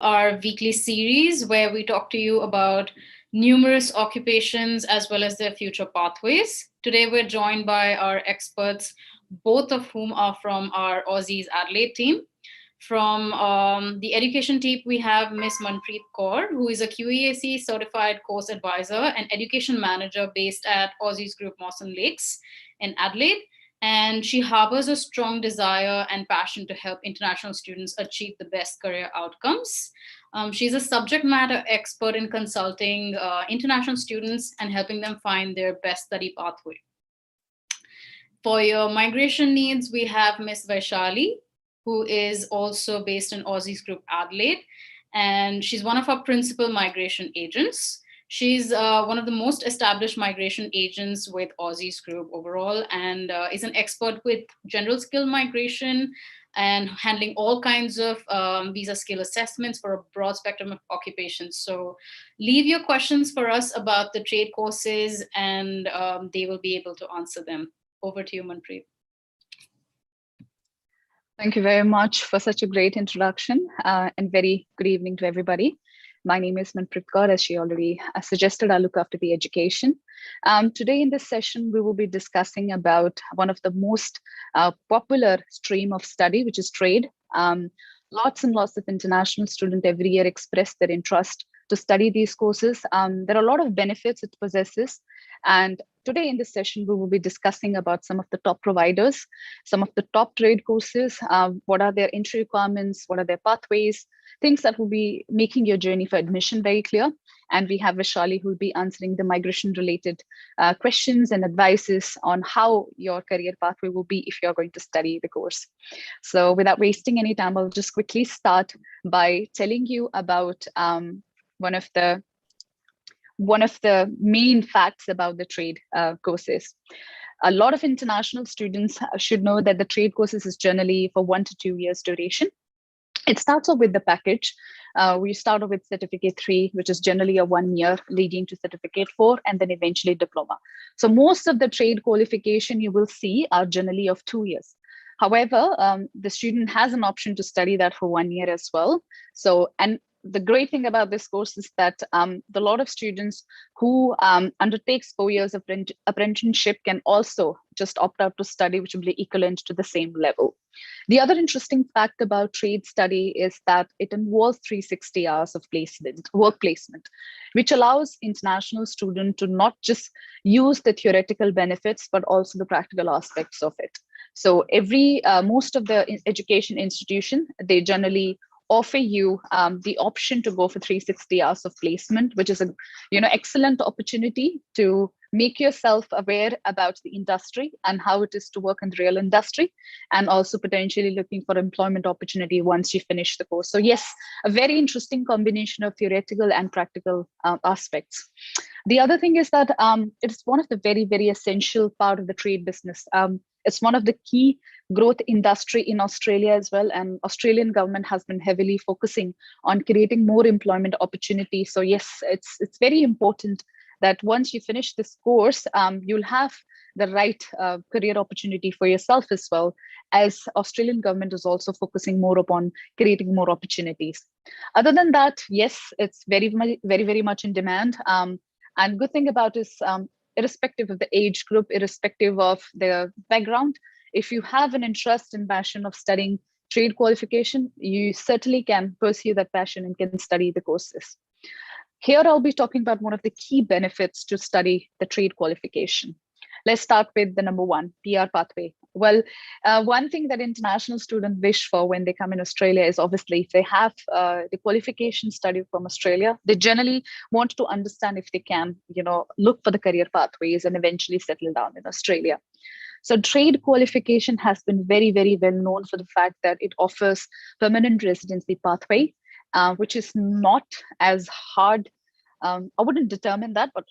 Our weekly series where we talk to you about numerous occupations as well as their future pathways. Today, we're joined by our experts, both of whom are from our Aussizz Adelaide team. From the education team, we have Ms. Manpreet Kaur, who is a QEAC certified course advisor and education manager based at Aussizz Group Mawson Lakes in Adelaide. And she harbors a strong desire and passion to help international students achieve the best career outcomes. She's a subject matter expert in consulting international students and helping them find their best study pathway. For your migration needs, we have Ms. Vaishalee, who is also based in Aussizz Group Adelaide, and she's one of our principal migration agents. She's one of the most established migration agents with Aussizz Group overall, and is an expert with general skill migration and handling all kinds of visa skill assessments for a broad spectrum of occupations. So leave your questions for us about the trade courses and they will be able to answer them. Over to you, Manpreet. Thank you very much for such a great introduction and very good evening to everybody. My name is Manpreet Kaur, as she already suggested. I look after the education. Today in this session, we will be discussing about one of the most popular stream of study, which is trade. Lots and lots of international students every year express their interest to study these courses. There are a lot of benefits it possesses. And today in this session, we will be discussing about some of the top providers, some of the top trade courses, what are their entry requirements, what are their pathways, things that will be making your journey for admission very clear. And we have Vaishalee who will be answering the migration related questions and advices on how your career pathway will be if you're going to study the course. So without wasting any time, I'll just quickly start by telling you about one of the main facts about the trade courses. A lot of international students should know that the trade courses is generally for 1 to 2 years duration. It starts off with the package. We start off with certificate 3, which is generally a 1 year leading to certificate 4, and then eventually diploma. So most of the trade qualification you will see are generally of 2 years. However, the student has an option to study that for 1 year as well. So, and the great thing about this course is that the lot of students who undertakes 4 years of apprenticeship can also just opt out to study, which will be equivalent to the same level. The other interesting fact about trade study is that it involves 360 hours of work placement, which allows international students to not just use the theoretical benefits, but also the practical aspects of it. So most of the education institution, they generally offer you the option to go for 360 hours of placement, which is a excellent opportunity to make yourself aware about the industry and how it is to work in the real industry, and also potentially looking for employment opportunity once you finish the course. So yes, a very interesting combination of theoretical and practical aspects. The other thing is that it's one of the very, very essential part of the trade business. It's one of the key growth industry in Australia as well. And Australian government has been heavily focusing on creating more employment opportunities. So yes, it's very important that once you finish this course, you'll have the right career opportunity for yourself as well, as Australian government is also focusing more upon creating more opportunities. Other than that, yes, it's very, very much in demand. And good thing about is, irrespective of the age group, irrespective of the background, if you have an interest and passion of studying trade qualification, you certainly can pursue that passion and can study the courses. Here, I'll be talking about one of the key benefits to study the trade qualification. Let's start with the number 1, PR pathway. Well, one thing that international students wish for when they come in Australia is obviously if they have the qualification study from Australia, they generally want to understand if they can, look for the career pathways and eventually settle down in Australia. So trade qualification has been very, very well known for the fact that it offers permanent residency pathway, which is not as hard. I wouldn't determine that, but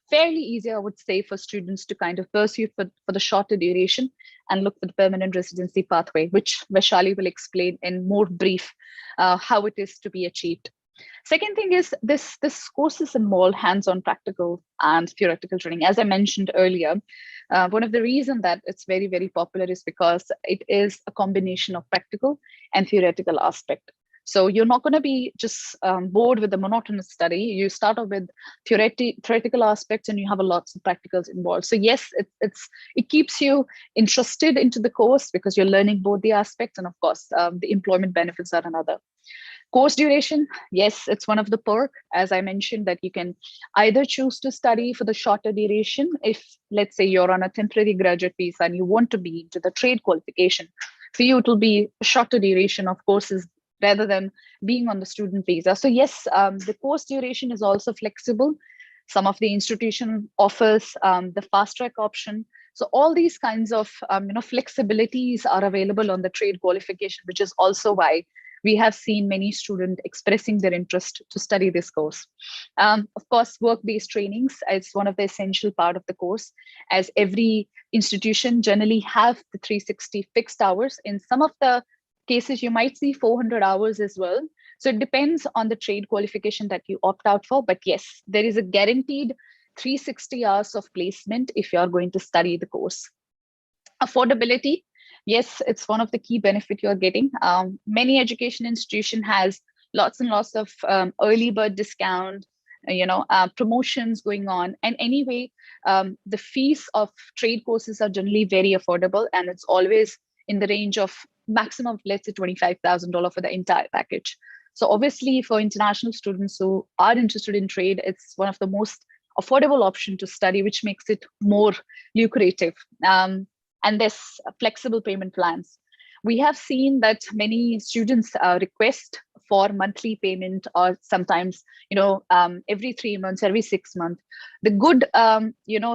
fairly easy, I would say, for students to kind of pursue for the shorter duration and look for the permanent residency pathway, which Vaishalee will explain in more brief how it is to be achieved. Second thing is this courses involve hands-on practical and theoretical training. As I mentioned earlier, one of the reasons that it's very, very popular is because it is a combination of practical and theoretical aspect. So you're not going to be just bored with the monotonous study. You start off with theoretical aspects, and you have a lots of practicals involved. So yes, it keeps you interested into the course because you're learning both the aspects, and of course, the employment benefits are another. Course duration, yes, it's one of the perk, as I mentioned, that you can either choose to study for the shorter duration. If, let's say, you're on a temporary graduate visa and you want to be into the trade qualification, for you, it will be a shorter duration of courses rather than being on the student visa. So yes, the course duration is also flexible. Some of the institution offers the fast track option. So all these kinds of flexibilities are available on the trade qualification, which is also why we have seen many students expressing their interest to study this course. Of course, work-based trainings is one of the essential part of the course, as every institution generally have the 360 fixed hours. In some of the cases, you might see 400 hours as well. So it depends on the trade qualification that you opt out for. But yes, there is a guaranteed 360 hours of placement if you are going to study the course. Affordability, yes, it's one of the key benefit you're getting. Many education institution has lots and lots of early bird discount, promotions going on. And anyway, the fees of trade courses are generally very affordable, and it's always in the range of maximum, let's say, $25,000 for the entire package. So obviously, for international students who are interested in trade, it's one of the most affordable option to study, which makes it more lucrative. And there's flexible payment plans. We have seen that many students request for monthly payment, or sometimes, every 3 months, every 6 months. The good,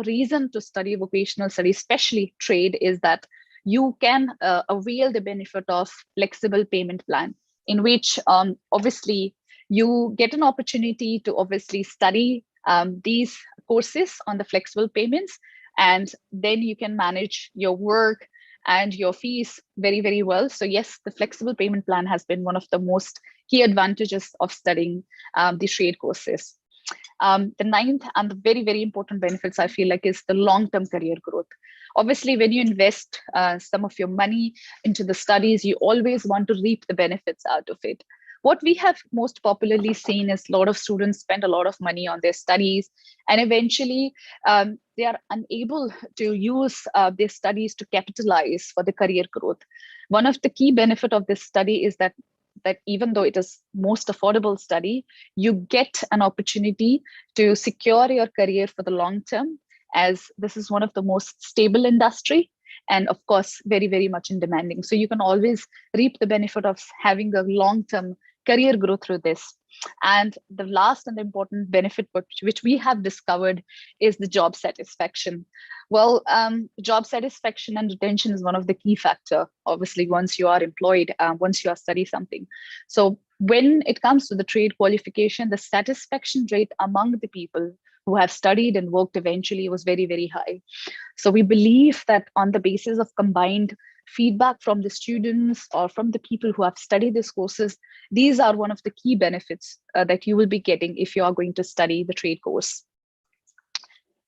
reason to study vocational study, especially trade, is that you can avail the benefit of flexible payment plan, in which obviously you get an opportunity to obviously study these courses on the flexible payments, and then you can manage your work and your fees very, very well. So yes, the flexible payment plan has been one of the most key advantages of studying the trade courses. The ninth and the very, very important benefits, I feel like, is the long-term career growth. Obviously, when you invest some of your money into the studies, you always want to reap the benefits out of it. What we have most popularly seen is a lot of students spend a lot of money on their studies, and eventually they are unable to use their studies to capitalize for the career growth. One of the key benefit of this study is that even though it is most affordable study, you get an opportunity to secure your career for the long term, as this is one of the most stable industry, and of course, very, very much in demanding. So you can always reap the benefit of having a long-term career growth through this. And the last and important benefit, which we have discovered, is the job satisfaction. Well, job satisfaction and retention is one of the key factor, obviously, once you are employed, once you are studying something. So when it comes to the trade qualification, the satisfaction rate among the people who have studied and worked eventually was very, very high. So we believe that on the basis of combined feedback from the students or from the people who have studied these courses, these are one of the key benefits that you will be getting if you are going to study the trade course.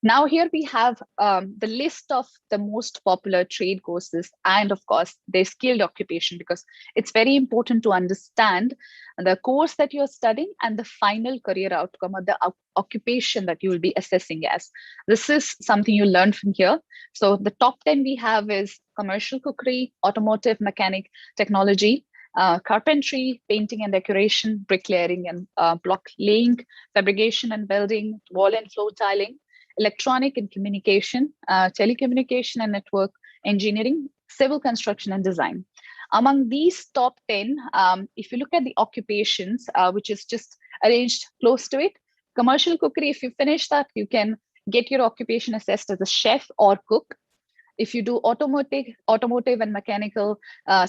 Now here we have the list of the most popular trade courses, and of course their skilled occupation, because it's very important to understand the course that you're studying and the final career outcome, or the occupation that you will be assessing as. This is something you learn from here. So the top 10 we have is commercial cookery, automotive, mechanic, technology, carpentry, painting and decoration, bricklaying and block laying, fabrication and welding, wall and floor tiling, electronic and communication, telecommunication and network engineering, civil construction and design. Among these top 10, if you look at the occupations, which is just arranged close to it, commercial cookery, if you finish that, you can get your occupation assessed as a chef or cook. If you do automotive and mechanical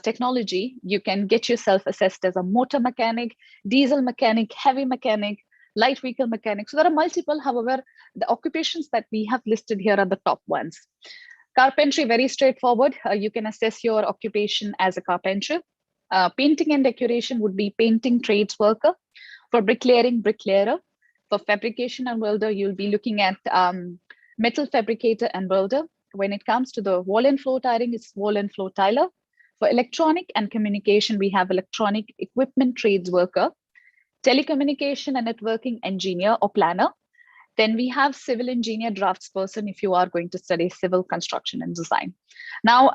technology, you can get yourself assessed as a motor mechanic, diesel mechanic, heavy mechanic, light vehicle mechanic. So there are multiple. However, the occupations that we have listed here are the top ones. Carpentry, very straightforward. You can assess your occupation as a carpenter. Painting and decoration would be painting trades worker. For bricklaying, bricklayer. For fabrication and welder, you'll be looking at metal fabricator and welder. When it comes to the wall and floor tiling, it's wall and floor tiler. For electronic and communication, we have electronic equipment trades worker, telecommunication and networking engineer or planner. Then we have civil engineer draftsperson if you are going to study civil construction and design. Now,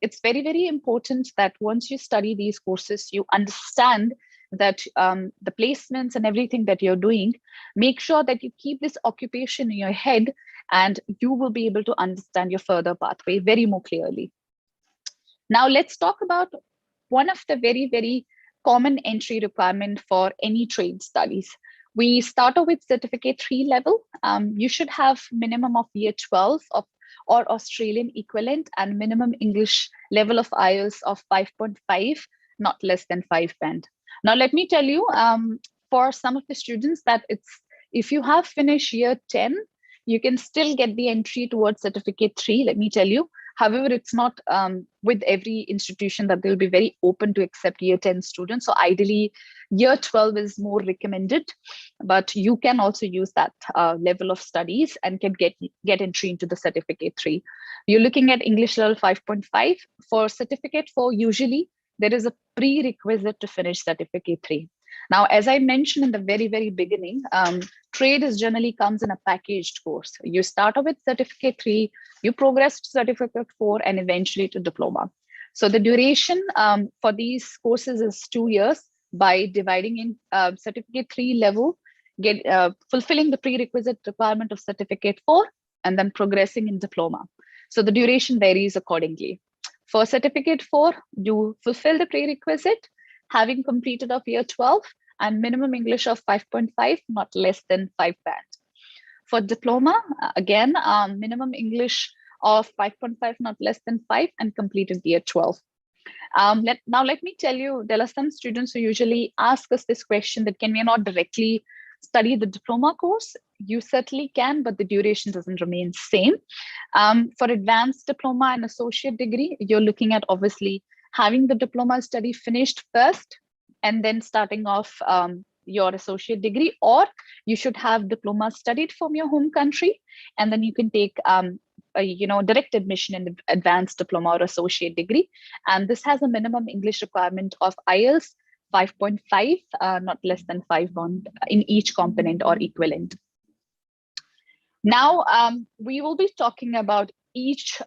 it's very, very important that once you study these courses, you understand that the placements and everything that you're doing, make sure that you keep this occupation in your head and you will be able to understand your further pathway very more clearly. Now, let's talk about one of the very, very common entry requirement for any trade studies. We start off with certificate 3 level. You should have minimum of year 12 of or Australian equivalent and minimum English level of IELTS of 5.5, not less than 5 band. Now, let me tell you, for some of the students that if you have finished year 10, you can still get the entry towards certificate 3, let me tell you. However, it's not with every institution that they'll be very open to accept year 10 students. So ideally, year 12 is more recommended, but you can also use that level of studies and can get entry into the certificate 3. You're looking at English level 5.5. For certificate 4, usually there is a prerequisite to finish certificate 3. Now, as I mentioned in the very, very beginning, trade is generally comes in a packaged course. You start off with certificate 3, you progress to certificate 4, and eventually to diploma. So the duration for these courses is 2 years. By dividing in certificate 3 level, fulfilling the prerequisite requirement of certificate 4, and then progressing in diploma. So the duration varies accordingly. For certificate 4, you fulfill the prerequisite, having completed of year 12 and minimum English of 5.5, not less than 5 band. For diploma, again, minimum English of 5.5, not less than 5, and completed year 12. Now, let me tell you, there are some students who usually ask us this question that can we not directly study the diploma course? You certainly can, but the duration doesn't remain same. For advanced diploma and associate degree, you're looking at obviously having the diploma study finished first and then starting off your associate degree, or you should have diploma studied from your home country, and then you can take direct admission in the advanced diploma or associate degree. And this has a minimum English requirement of IELTS 5.5, not less than 5 bond in each component or equivalent. Now, we will be talking about each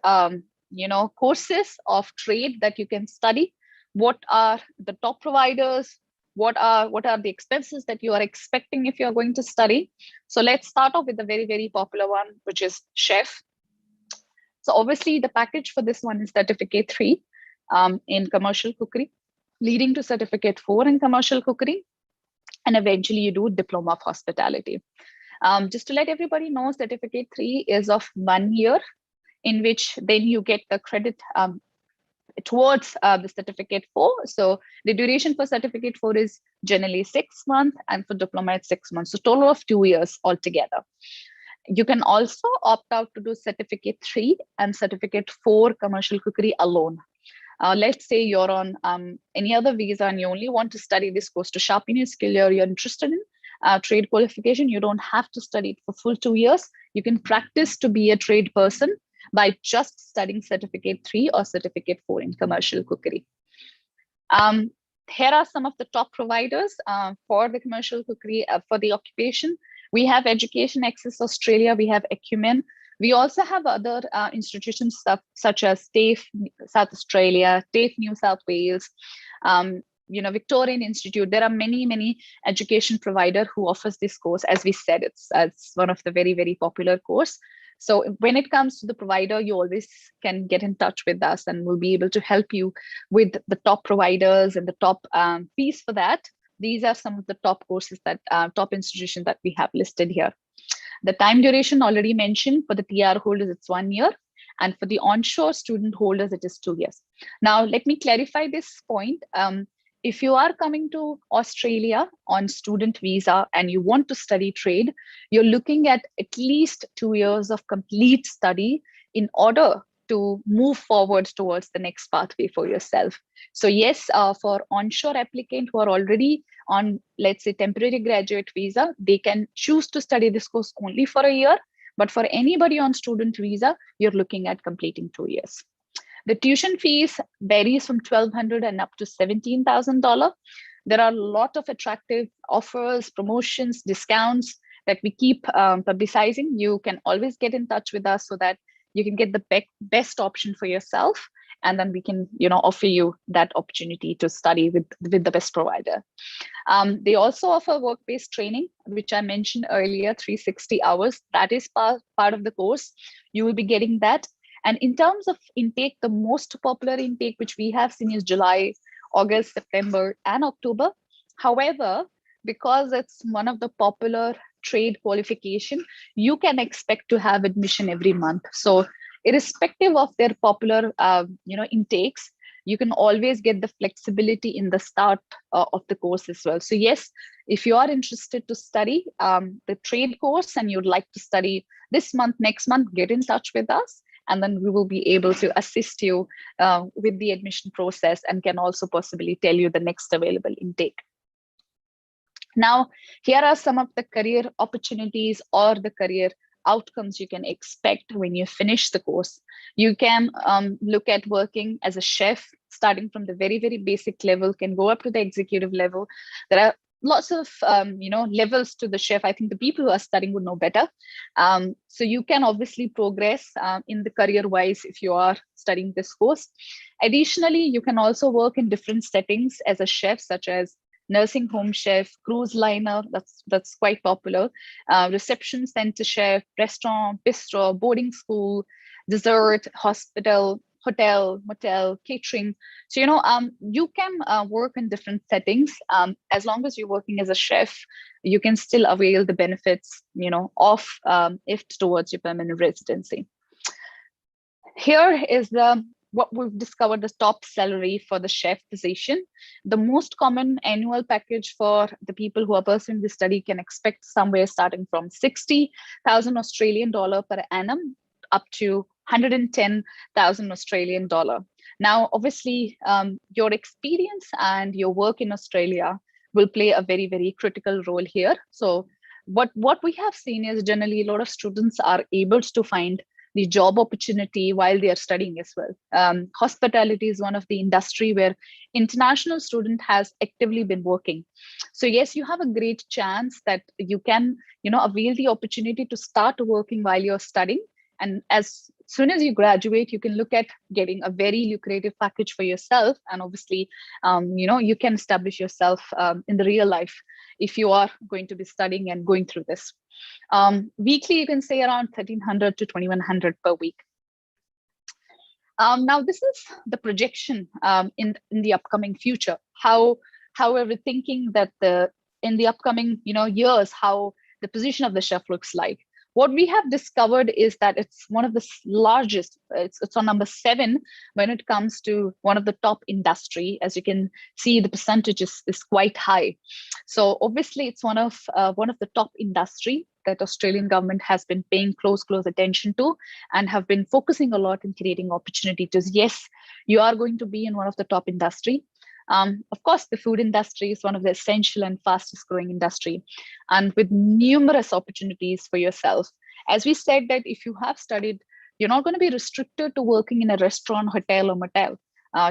courses of trade that you can study. What are the top providers? What are the expenses that you are expecting if you're going to study? So let's start off with the very, very popular one, which is chef. So obviously the package for this one is certificate 3 in commercial cookery, leading to certificate 4 in commercial cookery, and eventually you do diploma of hospitality. Just to let everybody know, certificate 3 is of 1 year, in which then you get the credit towards the certificate 4. So the duration for certificate 4 is generally 6 months, and for diploma it's 6 months. So total of 2 years altogether. You can also opt out to do certificate 3 and certificate 4 commercial cookery alone. Let's say you're on any other visa and you only want to study this course to sharpen your skill, or you're interested in trade qualification. You don't have to study it for full 2 years. You can practice to be a trade person by just studying certificate 3 or certificate 4 in commercial cookery. Here are some of the top providers for the commercial cookery for the occupation. We have Education Access Australia, we have Acumen. We also have other institutions such as TAFE South Australia, TAFE New South Wales, Victorian Institute. There are many education providers who offers this course. As we said, it's one of the very, very popular course. So when it comes to the provider, you always can get in touch with us and we'll be able to help you with the top providers and the top fees for that. These are some of the top courses that top institutions that we have listed here. The time duration already mentioned, for the TR holders, it's 1 year. And for the onshore student holders, it is 2 years. Now, let me clarify this point. If you are coming to Australia on student visa and you want to study trade, you're looking at least 2 years of complete study in order to move forward towards the next pathway for yourself. So yes, for onshore applicant who are already on, let's say, temporary graduate visa, they can choose to study this course only for a year. But for anybody on student visa, you're looking at completing 2 years. The tuition fees varies from $1,200 and up to $17,000. There are a lot of attractive offers, promotions, discounts that we keep publicizing. You can always get in touch with us so that you can get the best option for yourself, and then we can offer you that opportunity to study with the best provider. They also offer work-based training, which I mentioned earlier, 360 hours. That is part of the course. You will be getting that. And in terms of intake, the most popular intake which we have seen is July, August, September, and October. However, because it's one of the popular trade qualification, you can expect to have admission every month. So irrespective of their popular intakes, you can always get the flexibility in the start of the course as well. So yes, if you are interested to study the trade course and you'd like to study this month, next month, get in touch with us, and then we will be able to assist you with the admission process and can also possibly tell you the next available intake. Now, here are some of the career opportunities or the career outcomes you can expect when you finish the course. You can look at working as a chef, starting from the very, very basic level, can go up to the executive level. There are lots of levels to the chef. I think the people who are studying would know better. So you can obviously progress in the career wise if you are studying this course. Additionally, you can also work in different settings as a chef, such as nursing home chef, cruise liner, that's quite popular, reception center chef, restaurant, bistro, boarding school, dessert, hospital, hotel, motel, catering. So, you can work in different settings. As long as you're working as a chef, you can still avail the benefits, of if towards your permanent residency. Here is what we've discovered the top salary for the chef position. The most common annual package for the people who are pursuing this study can expect somewhere starting from 60,000 Australian dollar per annum up to 110,000 Australian dollar. Now, obviously, your experience and your work in Australia will play a very, very critical role here. So what we have seen is generally a lot of students are able to find the job opportunity while they are studying as well. Hospitality is one of the industry where international student has actively been working. So yes, you have a great chance that you can, avail the opportunity to start working while you're studying. And as soon as you graduate, you can look at getting a very lucrative package for yourself. And obviously, you can establish yourself in the real life if you are going to be studying and going through this. Weekly, you can say around 1,300 to 2,100 per week. Now, this is the projection in the upcoming future. How are we thinking that in the upcoming years, how the position of the chef looks like? What we have discovered is that it's one of the largest, it's on number 7 when it comes to one of the top industry. As you can see, the percentage is quite high. So obviously it's one of the top industry that Australian government has been paying close attention to and have been focusing a lot in creating opportunities. Yes, you are going to be in one of the top industry. Of course, the food industry is one of the essential and fastest growing industry, and with numerous opportunities for yourself. As we said that if you have studied, you're not going to be restricted to working in a restaurant, hotel or motel.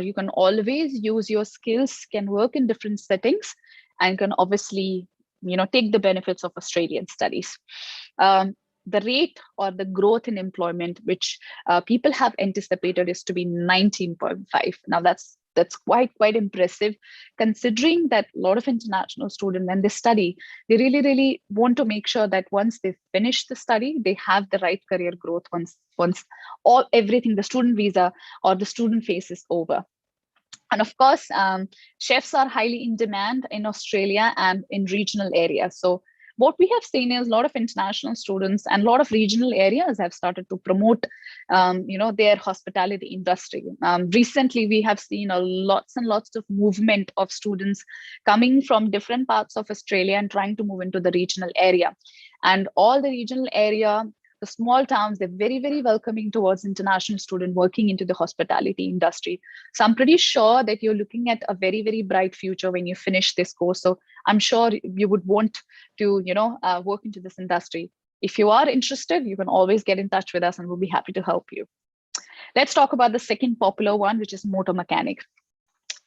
You can always use your skills, can work in different settings, and can obviously, take the benefits of Australian studies. The rate or the growth in employment, which people have anticipated, is to be 19.5. Now that's quite impressive, considering that a lot of international students, when they study, they really want to make sure that once they finish the study, they have the right career growth once everything, the student visa or the student phase is over. And of course, chefs are highly in demand in Australia and in regional areas. So what we have seen is a lot of international students and a lot of regional areas have started to promote, their hospitality industry. Recently, we have seen lots and lots of movement of students coming from different parts of Australia and trying to move into the regional area. And all the regional area, the small towns, they're very, very welcoming towards international students working into the hospitality industry. So I'm pretty sure that you're looking at a very, very bright future when you finish this course. So I'm sure you would want to, work into this industry. If you are interested, you can always get in touch with us and we'll be happy to help you. Let's talk about the second popular one, which is motor mechanic.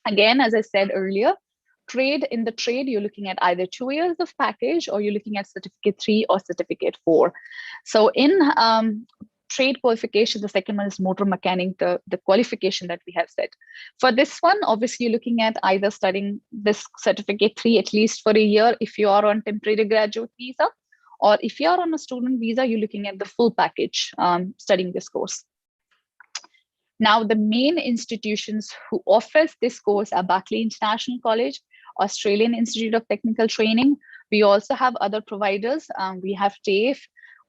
Again, as I said earlier, in the trade, you're looking at either 2 years of package or you're looking at certificate 3 or certificate 4. So in trade qualification, the second one is motor mechanic, the qualification that we have set. For this one, obviously, you're looking at either studying this certificate 3 at least for a year if you are on temporary graduate visa, or if you are on a student visa, you're looking at the full package studying this course. Now, the main institutions who offers this course are Berkeley International College, Australian Institute of Technical Training. We also have other providers. We have TAFE,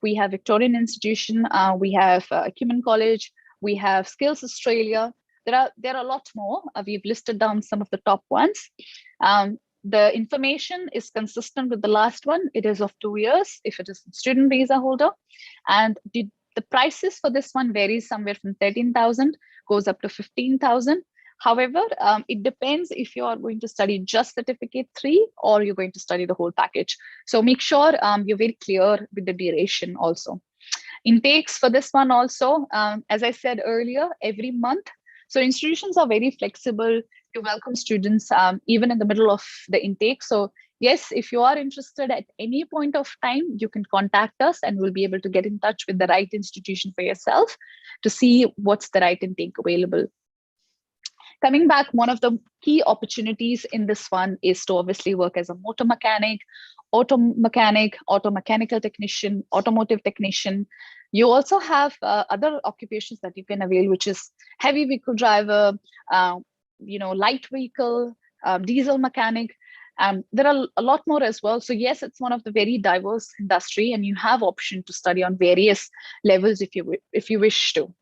we have Victorian Institution, we have Acumen College, we have Skills Australia. There are a lot more. We've listed down some of the top ones. The information is consistent with the last one. It is of 2 years if it is a student visa holder. And the prices for this one varies somewhere from 13,000, goes up to 15,000. However, it depends if you are going to study just certificate 3 or you're going to study the whole package. So make sure you're very clear with the duration also. Intakes for this one also, as I said earlier, every month. So institutions are very flexible to welcome students even in the middle of the intake. So yes, if you are interested at any point of time, you can contact us and we'll be able to get in touch with the right institution for yourself to see what's the right intake available. Coming back, one of the key opportunities in this one is to obviously work as a motor mechanic, auto mechanical technician, automotive technician. You also have other occupations that you can avail, which is heavy vehicle driver, light vehicle, diesel mechanic. There are a lot more as well. So yes, it's one of the very diverse industry, and you have option to study on various levels if you wish to.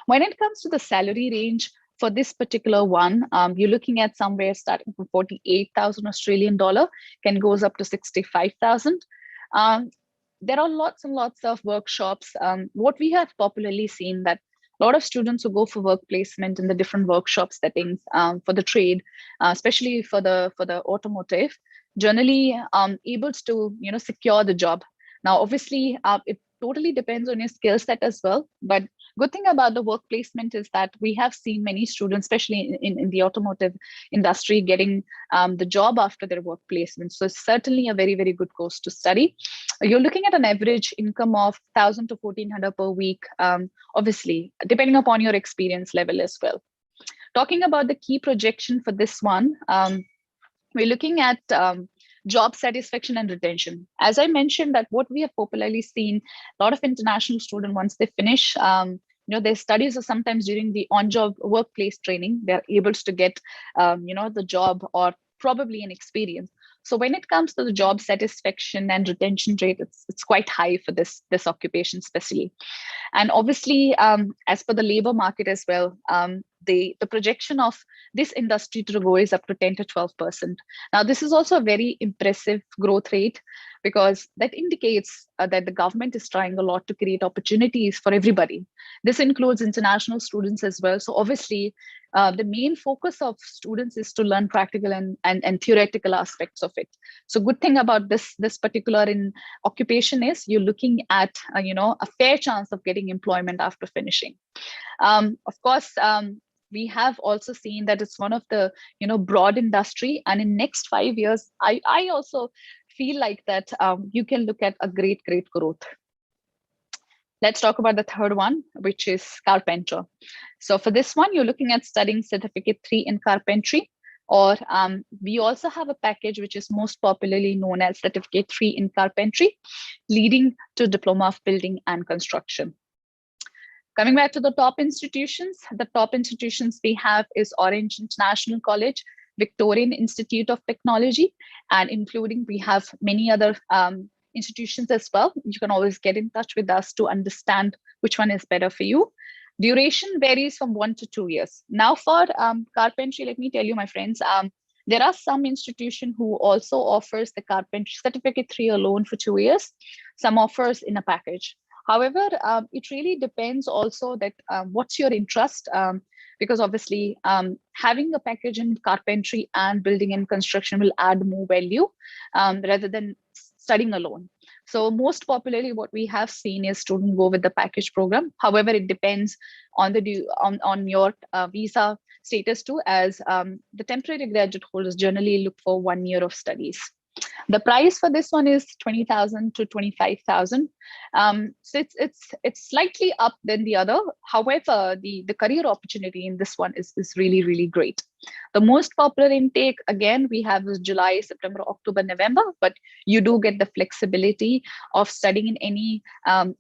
When it comes to the salary range for this particular one, you're looking at somewhere starting from 48,000 Australian dollar, can goes up to 65,000. There are lots and lots of workshops. What we have popularly seen that a lot of students who go for work placement in the different workshop settings for the trade, especially for the automotive, generally able to secure the job. Now, obviously, it totally depends on your skill set as well. But good thing about the work placement is that we have seen many students, especially in the automotive industry, getting the job after their work placement. So it's certainly a very, very good course to study. You're looking at an average income of 1,000 to 1,400 per week, obviously, depending upon your experience level as well. Talking about the key projection for this one, we're looking at job satisfaction and retention. As I mentioned, that what we have popularly seen, a lot of international students, once they finish their studies, or sometimes during the on-job workplace training, they're able to get the job or probably an experience. So when it comes to the job satisfaction and retention rate, it's quite high for this occupation especially. And obviously, as per the labor market as well, the projection of this industry to grow is up to 10 to 12%. Now, this is also a very impressive growth rate, because that indicates that the government is trying a lot to create opportunities for everybody. This includes international students as well. So obviously, the main focus of students is to learn practical and theoretical aspects of it. So good thing about this particular occupation is you're looking at a fair chance of getting employment after finishing. Of course, we have also seen that it's one of the broad industry, and in next 5 years, I also feel like that you can look at a great growth. Let's talk about the third one, which is Carpenter. So for this one, you're looking at studying certificate 3 in Carpentry, or we also have a package which is most popularly known as certificate 3 in Carpentry, leading to diploma of building and construction. Coming back to the top institutions we have is Orange International College, Victorian Institute of Technology, and including we have many other institutions as well. You can always get in touch with us to understand which one is better for you. Duration varies from 1 to 2 years. Now for Carpentry, let me tell you, my friends, there are some institution who also offers the Carpentry certificate 3 alone for 2 years. Some offers in a package. However, it really depends also that what's your interest, because obviously having a package in carpentry and building and construction will add more value rather than studying alone. So most popularly, what we have seen is students go with the package program. However, it depends on on your visa status too, as the temporary graduate holders generally look for 1 year of studies. The price for this one is 20,000 to 25,000. So it's slightly up than the other. However, the career opportunity in this one is really great. The most popular intake, again, we have is July, September, October, November, but you do get the flexibility of studying in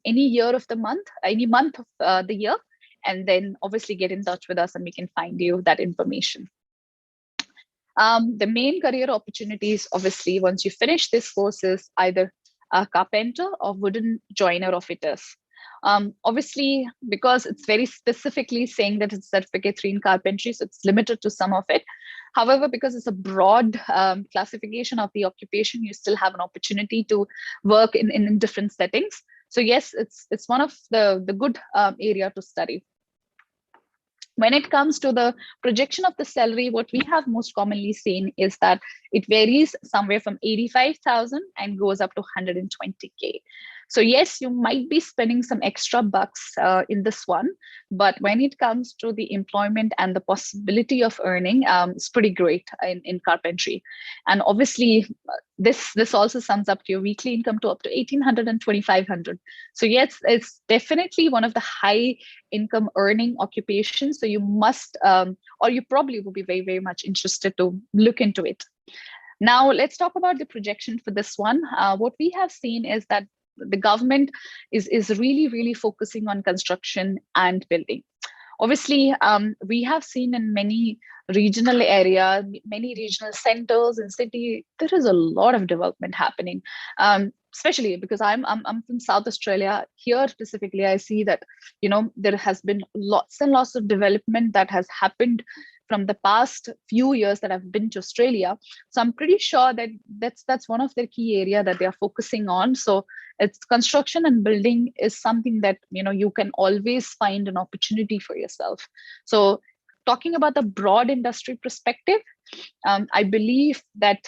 any year of the month, any month of the year, and then obviously get in touch with us and we can find you that information. The main career opportunities, obviously, once you finish this course is either a carpenter or wooden joiner or fitters. Obviously, because it's very specifically saying that it's certificate 3 in carpentry, so it's limited to some of it. However, because it's a broad classification of the occupation, you still have an opportunity to work in different settings. So yes, it's one of the good area to study. When it comes to the projection of the salary, what we have most commonly seen is that it varies somewhere from 85,000 and goes up to 120K. So yes, you might be spending some extra bucks in this one, but when it comes to the employment and the possibility of earning, it's pretty great in carpentry. And obviously, this also sums up to your weekly income to up to 1,800 and 2,500. So yes, it's definitely one of the high income earning occupations. So you must, or you probably will be very much interested to look into it. Now, let's talk about the projection for this one. What we have seen is that the government is really focusing on construction and building. Obviously, we have seen in many regional areas, many regional centers and city, there is a lot of development happening. Especially because I'm from South Australia. Here specifically, I see that there has been lots and lots of development that has happened from the past few years that I've been to Australia. So I'm pretty sure that that's one of their key area that they are focusing on. So it's construction and building is something that you can always find an opportunity for yourself. So talking about the broad industry perspective, I believe that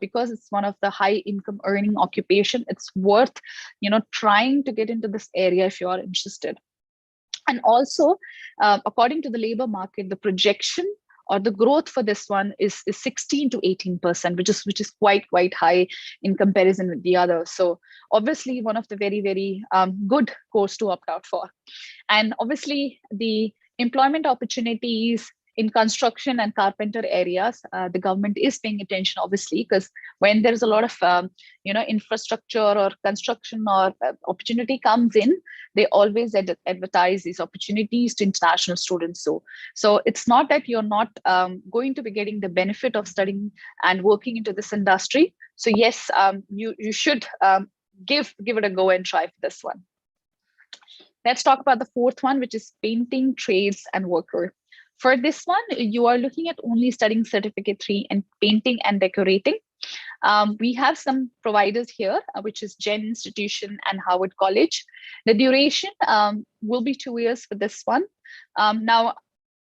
because it's one of the high income earning occupation, it's worth trying to get into this area if you are interested. And also, according to the labor market, the projection or the growth for this one is 16 to 18%, which is quite high in comparison with the others. So obviously one of the very good course to opt out for. And obviously the employment opportunities in construction and carpenter areas, the government is paying attention, obviously, because when there's a lot of infrastructure or construction or opportunity comes in, they always advertise these opportunities to international students. So it's not that you're not going to be getting the benefit of studying and working into this industry. So yes, you should give it a go and try for this one. Let's talk about the fourth one, which is painting, trades, and worker. For this one, you are looking at only studying certificate 3 in painting and decorating. We have some providers here, which is Gen Institution and Howard College. The duration will be 2 years for this one. Now,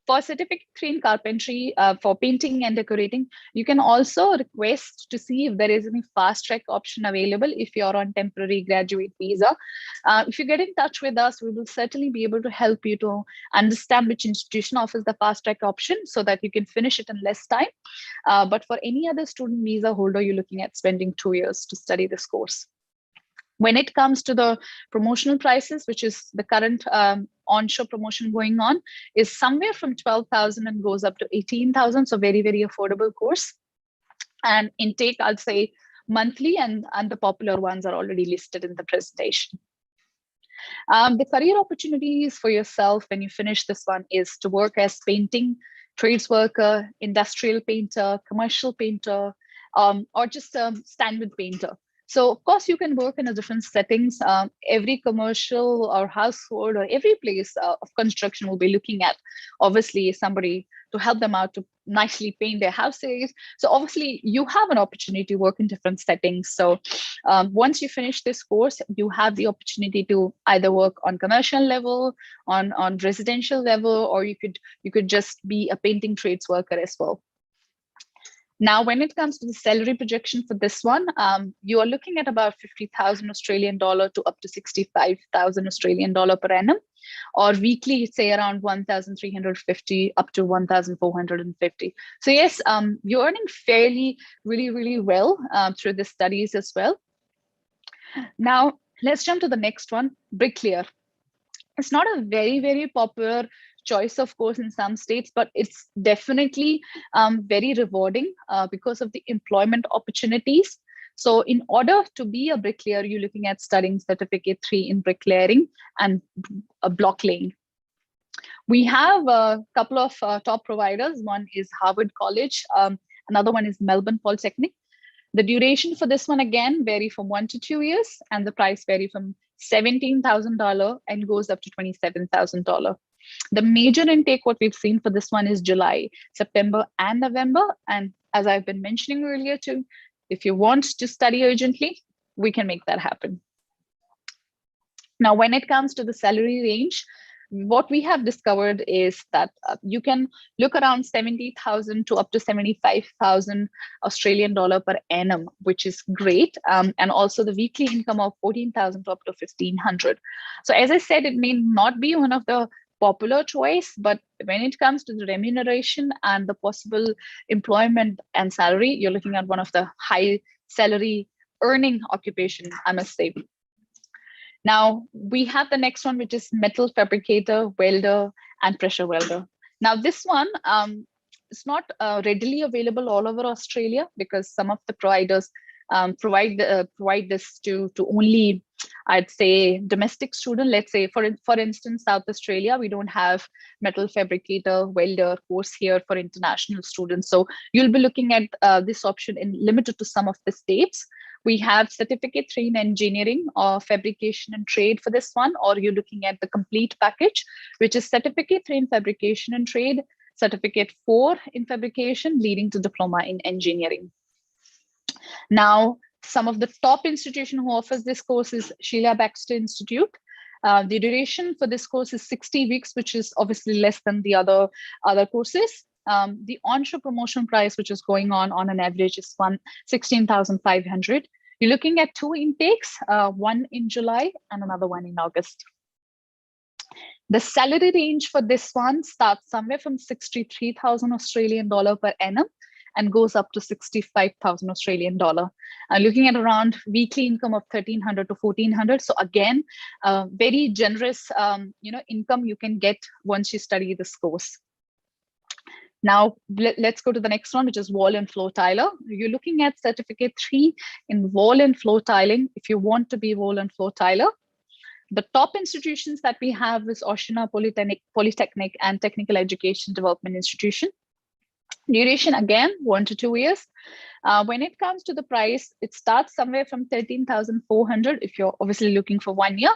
for certificate 3 in carpentry, for painting and decorating, you can also request to see if there is any fast track option available if you're on temporary graduate visa. If you get in touch with us, we will certainly be able to help you to understand which institution offers the fast track option so that you can finish it in less time. But for any other student visa holder, you're looking at spending 2 years to study this course. When it comes to the promotional prices, which is the current onshore promotion going on, is somewhere from 12,000 and goes up to 18,000. So very affordable course. And intake, I'll say monthly, and the popular ones are already listed in the presentation. The career opportunities for yourself when you finish this one is to work as painting, trades worker, industrial painter, commercial painter, or just a standard painter. So of course you can work in a different settings. Every commercial or household or every place of construction will be looking at obviously somebody to help them out to nicely paint their houses. So obviously you have an opportunity to work in different settings. So once you finish this course, you have the opportunity to either work on commercial level, on residential level, or you could just be a painting trades worker as well. Now, when it comes to the salary projection for this one, you are looking at about 50,000 Australian dollar to up to 65,000 Australian dollar per annum, or weekly, say around 1,350 up to 1,450. So yes, you're earning fairly, really well through the studies as well. Now, let's jump to the next one, bricklayer. It's not a very popular choice of course in some states, but it's definitely very rewarding because of the employment opportunities. So in order to be a bricklayer, you're looking at studying certificate 3 in bricklaying and block laying. We have a couple of top providers. One is Harvard College, another one is Melbourne Polytechnic. The duration for this one again vary from 1 to 2 years, and the price vary from $17,000 and goes up to $27,000. The major intake, what we've seen for this one is July, September, and November. And as I've been mentioning earlier too, if you want to study urgently, we can make that happen. Now, when it comes to the salary range, what we have discovered is that you can look around 70,000 to up to 75,000 Australian dollar per annum, which is great. And also the weekly income of 14,000 to up to 1,500. So as I said, it may not be one of the popular choice, but when it comes to the remuneration and the possible employment and salary, you're looking at one of the high salary earning occupation, I must say. Now we have the next one, which is metal fabricator, welder, and pressure welder. Now this one is not readily available all over Australia because some of the providers provide this to only, I'd say, domestic student. Let's say for instance, South Australia, we don't have metal fabricator, welder course here for international students. So you'll be looking at this option in limited to some of the states. We have certificate 3 in engineering or fabrication and trade for this one, or you're looking at the complete package, which is certificate 3 in fabrication and trade, certificate 4 in fabrication, leading to diploma in engineering. Now, some of the top institution who offers this course is Sheila Baxter Institute. The duration for this course is 60 weeks, which is obviously less than the other courses. The onshore promotion price, which is going on an average, is 16,500. You're looking at 2 intakes, one in July and another one in August. The salary range for this one starts somewhere from 63,000 Australian dollar per annum and goes up to 65,000 Australian dollar. Looking at around weekly income of 1,300 to 1,400. So again, very generous income you can get once you study this course. Now, let's go to the next one, which is wall and floor tiler. You're looking at certificate 3 in wall and floor tiling if you want to be wall and floor tiler. The top institutions that we have is Aussizz Polytechnic and Technical Education Development Institution. Duration, again, 1 to 2 years. When it comes to the price, it starts somewhere from 13,400 if you're obviously looking for 1 year.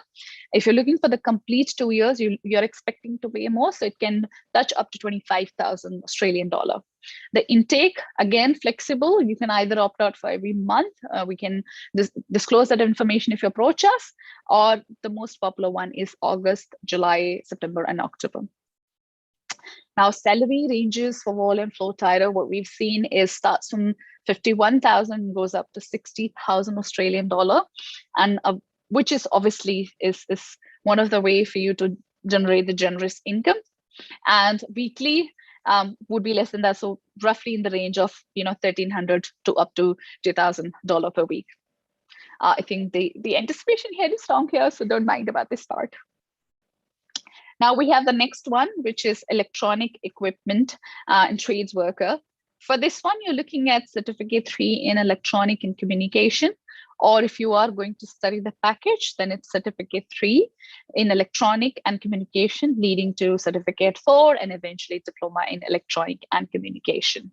If you're looking for the complete 2 years, you're expecting to pay more, so it can touch up to 25,000 Australian dollar. The intake, again, flexible. You can either opt out for every month. We can disclose that information if you approach us, or the most popular one is August, July, September, and October. Now, salary ranges for wall and floor tiler, what we've seen is starts from 51,000 and goes up to 60,000 Australian dollar, and which is obviously is one of the way for you to generate the generous income. And weekly would be less than that, so roughly in the range of 1,300 to up to $2,000 per week. I think the anticipation here is strong here, so don't mind about this part. Now we have the next one, which is electronic equipment and trades worker. For this one, you're looking at certificate 3 in electronic and communication, or if you are going to study the package, then it's certificate 3 in electronic and communication, leading to certificate 4 and eventually diploma in electronic and communication.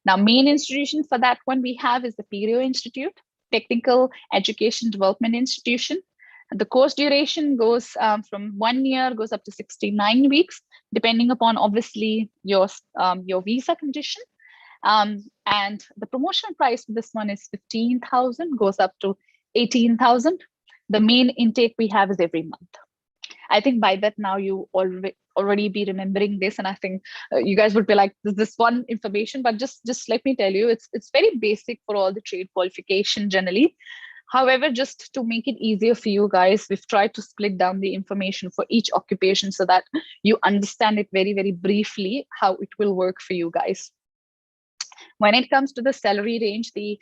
Now, main institution for that one we have is the PERIO Institute, Technical Education Development Institution. The course duration goes from 1 year, goes up to 69 weeks, depending upon obviously your visa condition. And the promotion price for this one is 15,000, goes up to 18,000. The main intake we have is every month. I think by that now you already be remembering this, and I think you guys would be like, this one information, but just let me tell you, it's very basic for all the trade qualification generally. However, just to make it easier for you guys, we've tried to split down the information for each occupation so that you understand it very, very briefly how it will work for you guys. When it comes to the salary range, the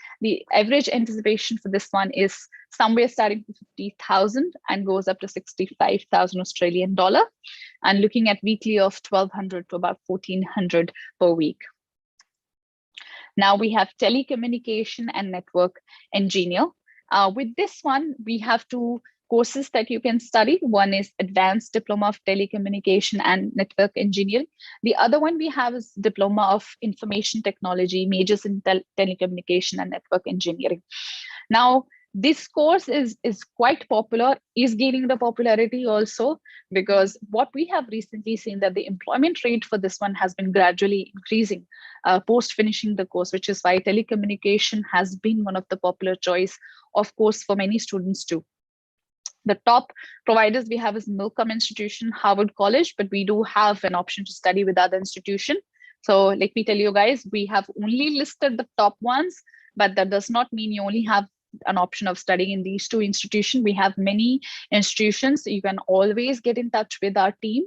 average anticipation for this one is somewhere starting from 50,000 and goes up to 65,000 Australian dollar, and looking at weekly of 1,200 to about 1,400 per week. Now we have telecommunication and network engineer. With this one, we have two courses that you can study. One is Advanced Diploma of Telecommunication and Network Engineering. The other one we have is Diploma of Information Technology, majors in telecommunication and network engineering. Now, this course is quite popular, is gaining the popularity also, because what we have recently seen that the employment rate for this one has been gradually increasing post finishing the course, which is why telecommunication has been one of the popular choice, of course, for many students too. The top providers we have is Milcom Institution, Harvard College, but we do have an option to study with other institutions. So let me tell you guys, we have only listed the top ones, but that does not mean you only have an option of studying in these two institutions. We have many institutions. So you can always get in touch with our team.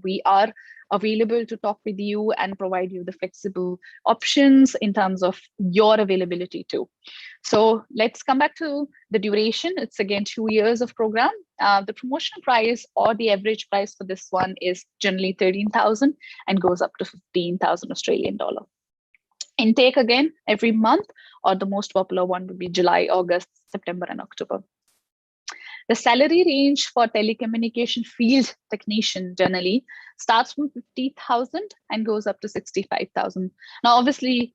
We are available to talk with you and provide you the flexible options in terms of your availability too. So let's come back to the duration. It's again 2 years of program. The promotion price or the average price for this one is generally 13,000 and goes up to 15,000 Australian dollar. Intake again every month, or the most popular one would be July, August, September, and October. The salary range for telecommunication field technician generally starts from 50,000 and goes up to 65,000. Now, obviously,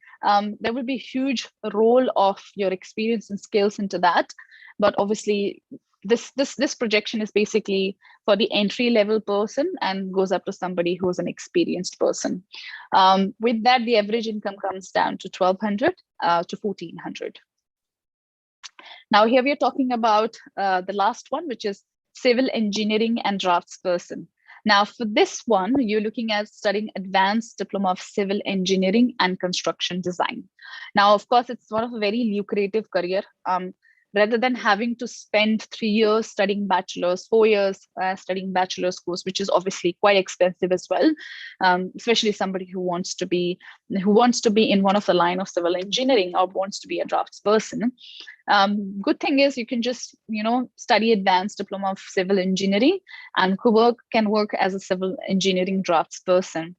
there will be a huge role of your experience and skills into that, but obviously, this projection is basically for the entry level person and goes up to somebody who's an experienced person. With that, the average income comes down to 1,200 to 1,400. Now here we are talking about the last one, which is civil engineering and draftsperson. Now for this one, you're looking at studying Advanced Diploma of Civil Engineering and Construction Design. Now, of course, it's one of a very lucrative career. Rather than having to spend 3 years studying bachelor's, 4 years studying bachelor's course, which is obviously quite expensive as well, especially somebody who wants to be in one of the line of civil engineering or wants to be a draftsperson. Good thing is you can just study Advanced Diploma of Civil Engineering and can work as a civil engineering draftsperson.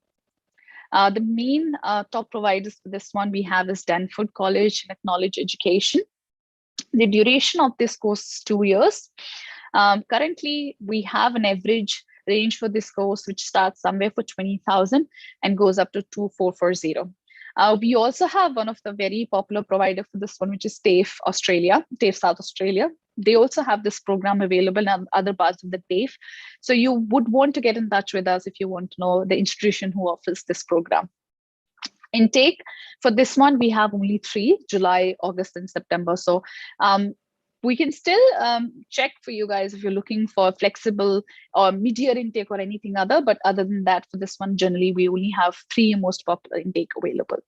The main top providers for this one we have is Danforth College and Knowledge Education. The duration of this course is 2 years. Currently, we have an average range for this course, which starts somewhere for 20,000 and goes up to 2,440. We also have one of the very popular provider for this one, which is TAFE Australia, TAFE South Australia. They also have this program available in other parts of the TAFE. So you would want to get in touch with us if you want to know the institution who offers this program. Intake for this one, we have only 3, July, August, and September. So we can still check for you guys if you're looking for flexible or mid-year intake or anything other. But other than that, for this one, generally, we only have 3 most popular intake available.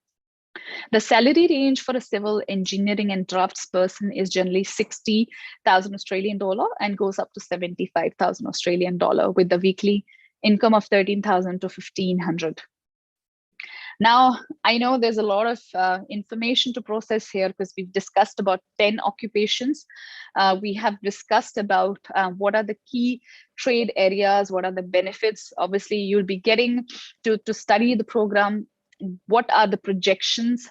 The salary range for a civil engineering and draftsperson is generally 60,000 Australian dollar and goes up to 75,000 Australian dollar with the weekly income of 13,000 to 1,500. Now, I know there's a lot of information to process here because we've discussed about 10 occupations. We have discussed about what are the key trade areas, what are the benefits. Obviously, you'll be getting to study the program. What are the projections,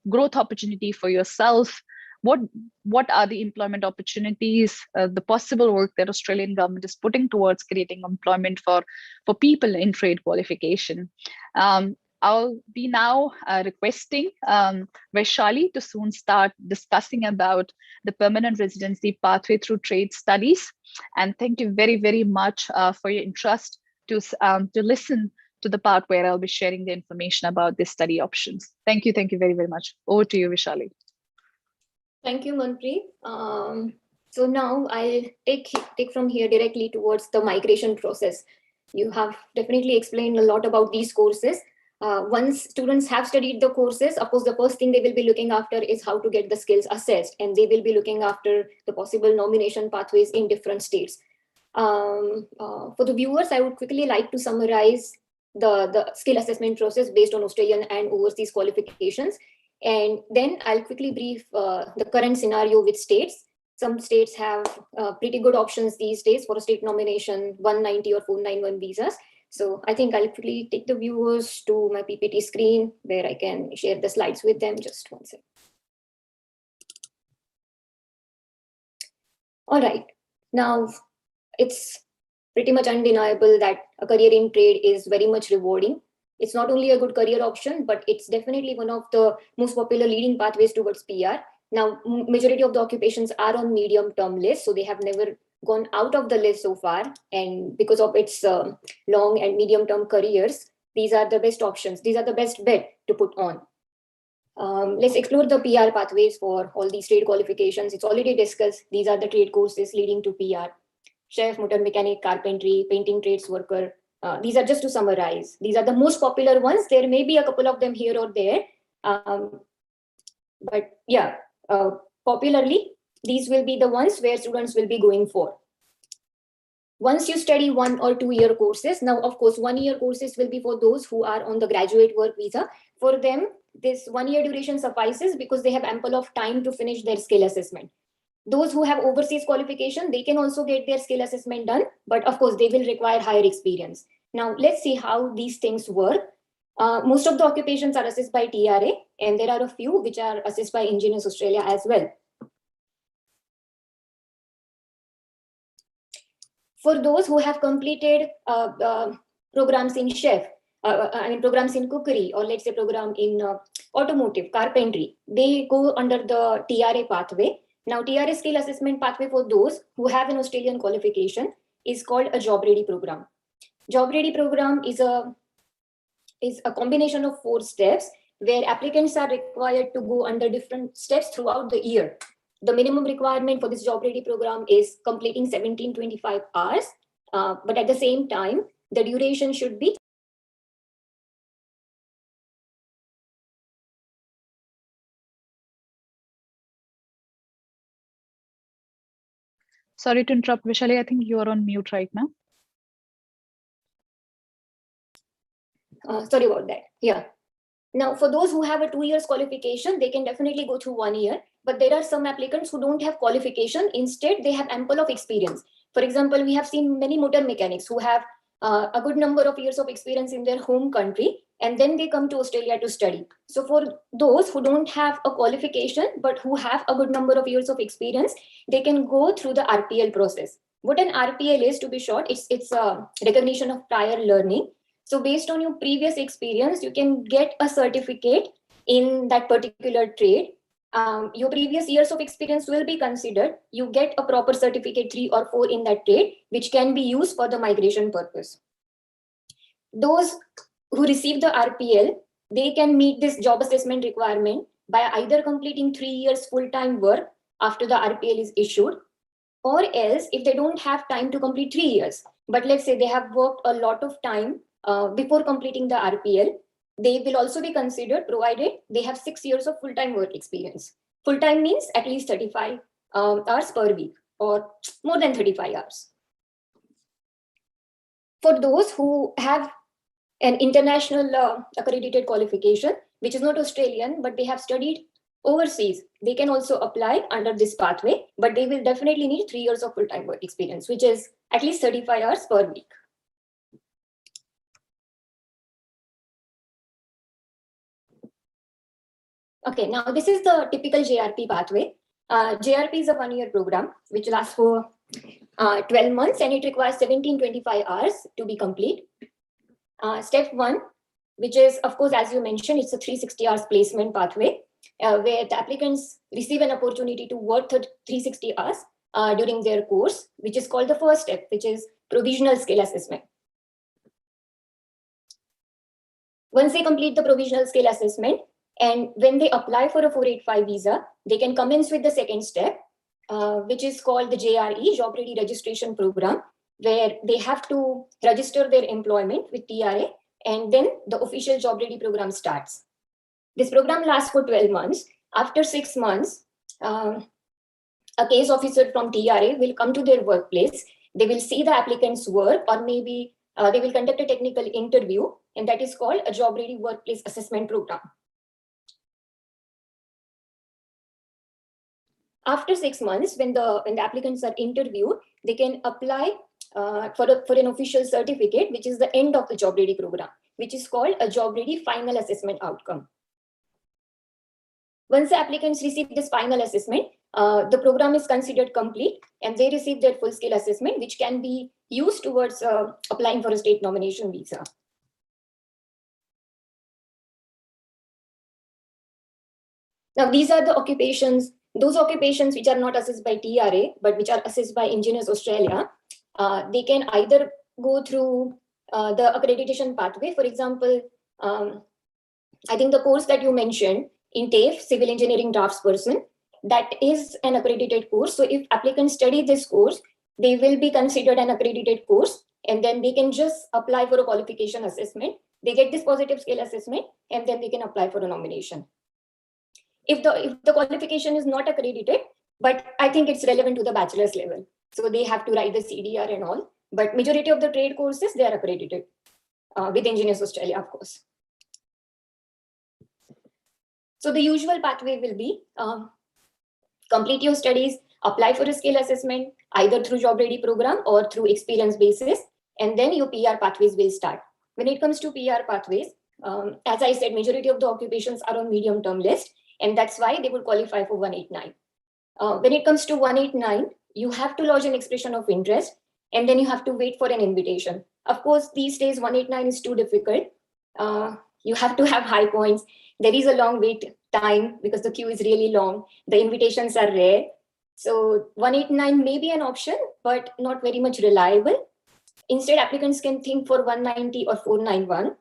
growth opportunity for yourself? What are the employment opportunities, the possible work that Australian government is putting towards creating employment for people in trade qualification. I'll be now requesting Vaishalee to soon start discussing about the permanent residency pathway through trade studies. And thank you very, very much for your interest to listen to the part where I'll be sharing the information about the study options. Thank you very, very much. Over to you, Vaishalee. Thank you, Manpreet. So now I'll take from here directly towards the migration process. You have definitely explained a lot about these courses. Once students have studied the courses, of course, the first thing they will be looking after is how to get the skills assessed, and they will be looking after the possible nomination pathways in different states. For the viewers, I would quickly like to summarize the skill assessment process based on Australian and overseas qualifications. And then I'll quickly brief the current scenario with states. Some states have pretty good options these days for a state nomination, 190 or 491 visas. So I think I'll quickly take the viewers to my PPT screen where I can share the slides with them. Just one second. All right. Now, it's pretty much undeniable that a career in trade is very much rewarding. It's not only a good career option, but it's definitely one of the most popular leading pathways towards PR. Now, majority of the occupations are on medium-term list, so they have never gone out of the list so far. And because of its long and medium-term careers, these are the best options. These are the best bet to put on. Let's explore the PR pathways for all these trade qualifications. It's already discussed. These are the trade courses leading to PR. Chef, motor mechanic, carpentry, painting trades worker. These are just to summarize. These are the most popular ones. There may be a couple of them here or there. But yeah, popularly, these will be the ones where students will be going for. Once you study 1 or 2 year courses, now of course 1 year courses will be for those who are on the graduate work visa. For them, this 1 year duration suffices because they have ample of time to finish their skill assessment. Those who have overseas qualification, they can also get their skill assessment done, but of course they will require higher experience. Now let's see how these things work. Most of the occupations are assessed by TRA, and there are a few which are assessed by Engineers Australia as well. For those who have completed programs in chef, programs in cookery, or let's say program in automotive, carpentry, they go under the TRA pathway. Now, TRA skill assessment pathway for those who have an Australian qualification is called a job ready program. Job ready program is a combination of 4 steps where applicants are required to go under different steps throughout the year. The minimum requirement for this job ready program is completing 1725 hours, but at the same time, the duration should be Sorry to interrupt, Vaishalee. I think you are on mute right now. Sorry about that. Yeah. Now, for those who have a 2 years qualification, they can definitely go through 1 year. But there are some applicants who don't have qualification. Instead, they have ample of experience. For example, we have seen many motor mechanics who have a good number of years of experience in their home country, and then they come to Australia to study. So for those who don't have a qualification, but who have a good number of years of experience, they can go through the RPL process. What an RPL is, to be short, it's a recognition of prior learning. So based on your previous experience, you can get a certificate in that particular trade. Your previous years of experience will be considered. You get a proper certificate 3 or 4 in that trade, which can be used for the migration purpose. Those who receive the RPL, they can meet this job assessment requirement by either completing 3 years full-time work after the RPL is issued, or else if they don't have time to complete 3 years, but let's say they have worked a lot of time before completing the RPL, they will also be considered provided they have 6 years of full-time work experience. Full-time means at least 35 hours per week or more than 35 hours. For those who have an international accredited qualification, which is not Australian, but they have studied overseas, they can also apply under this pathway, but they will definitely need 3 years of full-time work experience, which is at least 35 hours per week. Okay, now this is the typical JRP pathway. JRP is a 1-year program which lasts for 12 months and it requires 1725 hours to be complete. Step 1, which is, of course, as you mentioned, it's a 360 hours placement pathway where the applicants receive an opportunity to work 360 hours during their course, which is called the first step, which is provisional skill assessment. Once they complete the provisional skill assessment, and when they apply for a 485 visa, they can commence with the second step, which is called the JRE, Job Ready Registration Program, where they have to register their employment with TRA, and then the official job ready program starts. This program lasts for 12 months. After 6 months, a case officer from TRA will come to their workplace. They will see the applicant's work, or maybe they will conduct a technical interview, and that is called a job ready workplace assessment program. After 6 months, when the applicants are interviewed, they can apply for an official certificate, which is the end of the job ready program, which is called a job ready final assessment outcome. Once the applicants receive this final assessment, the program is considered complete, and they receive their full scale assessment, which can be used towards applying for a state nomination visa. Now, these are the occupations, those occupations which are not assessed by TRA, but which are assessed by Engineers Australia. They can either go through the accreditation pathway. For example, I think the course that you mentioned in TAFE, Civil Engineering Draftsperson, that is an accredited course. So if applicants study this course, they will be considered an accredited course, and then they can just apply for a qualification assessment. They get this positive scale assessment, and then they can apply for a nomination. If the qualification is not accredited, but I think it's relevant to the bachelor's level, so they have to write the CDR and all, but majority of the trade courses, they are accredited with Engineers Australia, of course. So the usual pathway will be complete your studies, apply for a skill assessment, either through job ready program or through experience basis, and then your PR pathways will start. When it comes to PR pathways, as I said, majority of the occupations are on medium term list, and that's why they would qualify for 189. When it comes to 189, you have to lodge an expression of interest, and then you have to wait for an invitation. Of course, these days 189 is too difficult. You have to have high points. There is a long wait time because the queue is really long. The invitations are rare. So 189 may be an option, but not very much reliable. Instead, applicants can think for 190 or 491.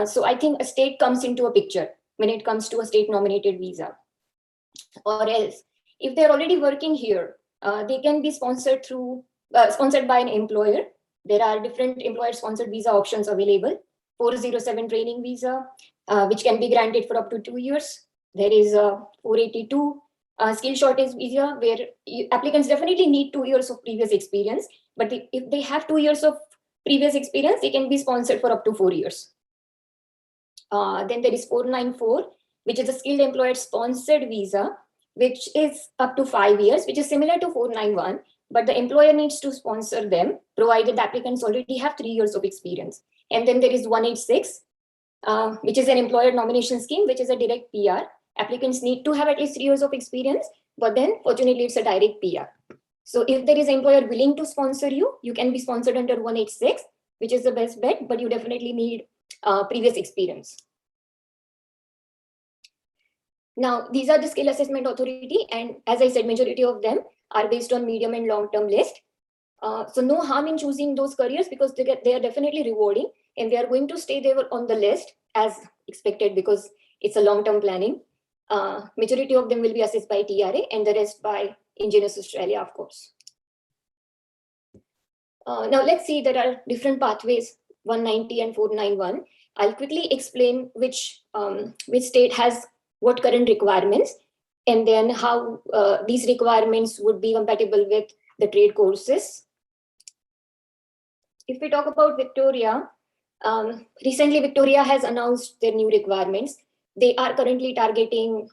So I think a state comes into a picture when it comes to a state nominated visa. Or else, if they're already working here, they can be sponsored by an employer. There are different employer sponsored visa options available. 407 training visa, which can be granted for up to 2 years. There is a 482 skill shortage visa, where applicants definitely need 2 years of previous experience. But if they have 2 years of previous experience, they can be sponsored for up to 4 years. Then there is 494, which is a skilled employer sponsored visa, which is up to 5 years, which is similar to 491, but the employer needs to sponsor them, provided the applicants already have 3 years of experience. And then there is 186, which is an employer nomination scheme, which is a direct PR. Applicants need to have at least 3 years of experience, but then fortunately it's a direct PR. So if there is an employer willing to sponsor you, you can be sponsored under 186, which is the best bet, but you definitely need previous experience. Now, these are the skill assessment authority, and as I said, majority of them are based on medium and long-term list. So no harm in choosing those careers, because they are definitely rewarding, and they are going to stay there on the list as expected, because it's a long-term planning. Majority of them will be assessed by TRA, and the rest by Engineers Australia, of course. Now let's see, there are different pathways, 190 and 491. I'll quickly explain which state has what current requirements, and then how these requirements would be compatible with the trade courses. If we talk about Victoria, recently Victoria has announced their new requirements. They are currently targeting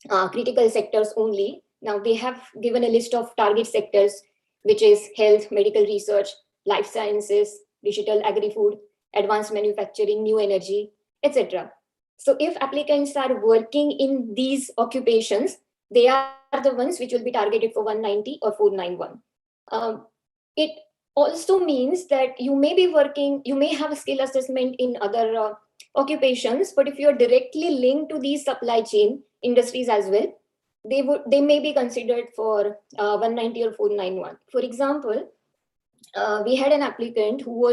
critical sectors only. Now they have given a list of target sectors, which is health, medical research, life sciences, digital agri-food, advanced manufacturing, new energy, etc. So if applicants are working in these occupations, they are the ones which will be targeted for 190 or 491. It also means that you may be working, you may have a skill assessment in other occupations, but if you're directly linked to these supply chain industries as well, they may be considered for 190 or 491. For example, we had an applicant who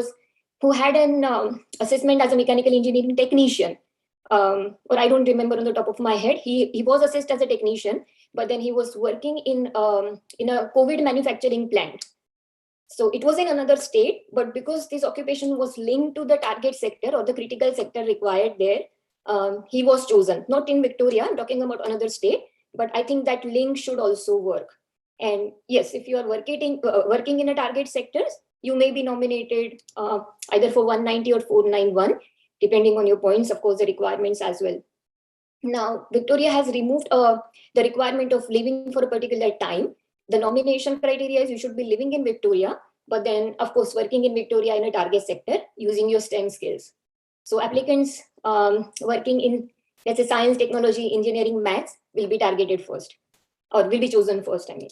had an assessment as a mechanical engineering technician. Or I don't remember on the top of my head. He was assessed as a technician, but then he was working in a COVID manufacturing plant. So it was in another state, but because this occupation was linked to the target sector or the critical sector required there, he was chosen. Not in Victoria, I'm talking about another state, but I think that link should also work. And yes, if you are working in a target sectors, you may be nominated either for 190 or 491, depending on your points, of course, the requirements as well. Now, Victoria has removed the requirement of living for a particular time. The nomination criteria is you should be living in Victoria, but then, of course, working in Victoria in a target sector using your STEM skills. So applicants working in, let's say, science, technology, engineering, maths will be targeted first, or will be chosen first, I mean.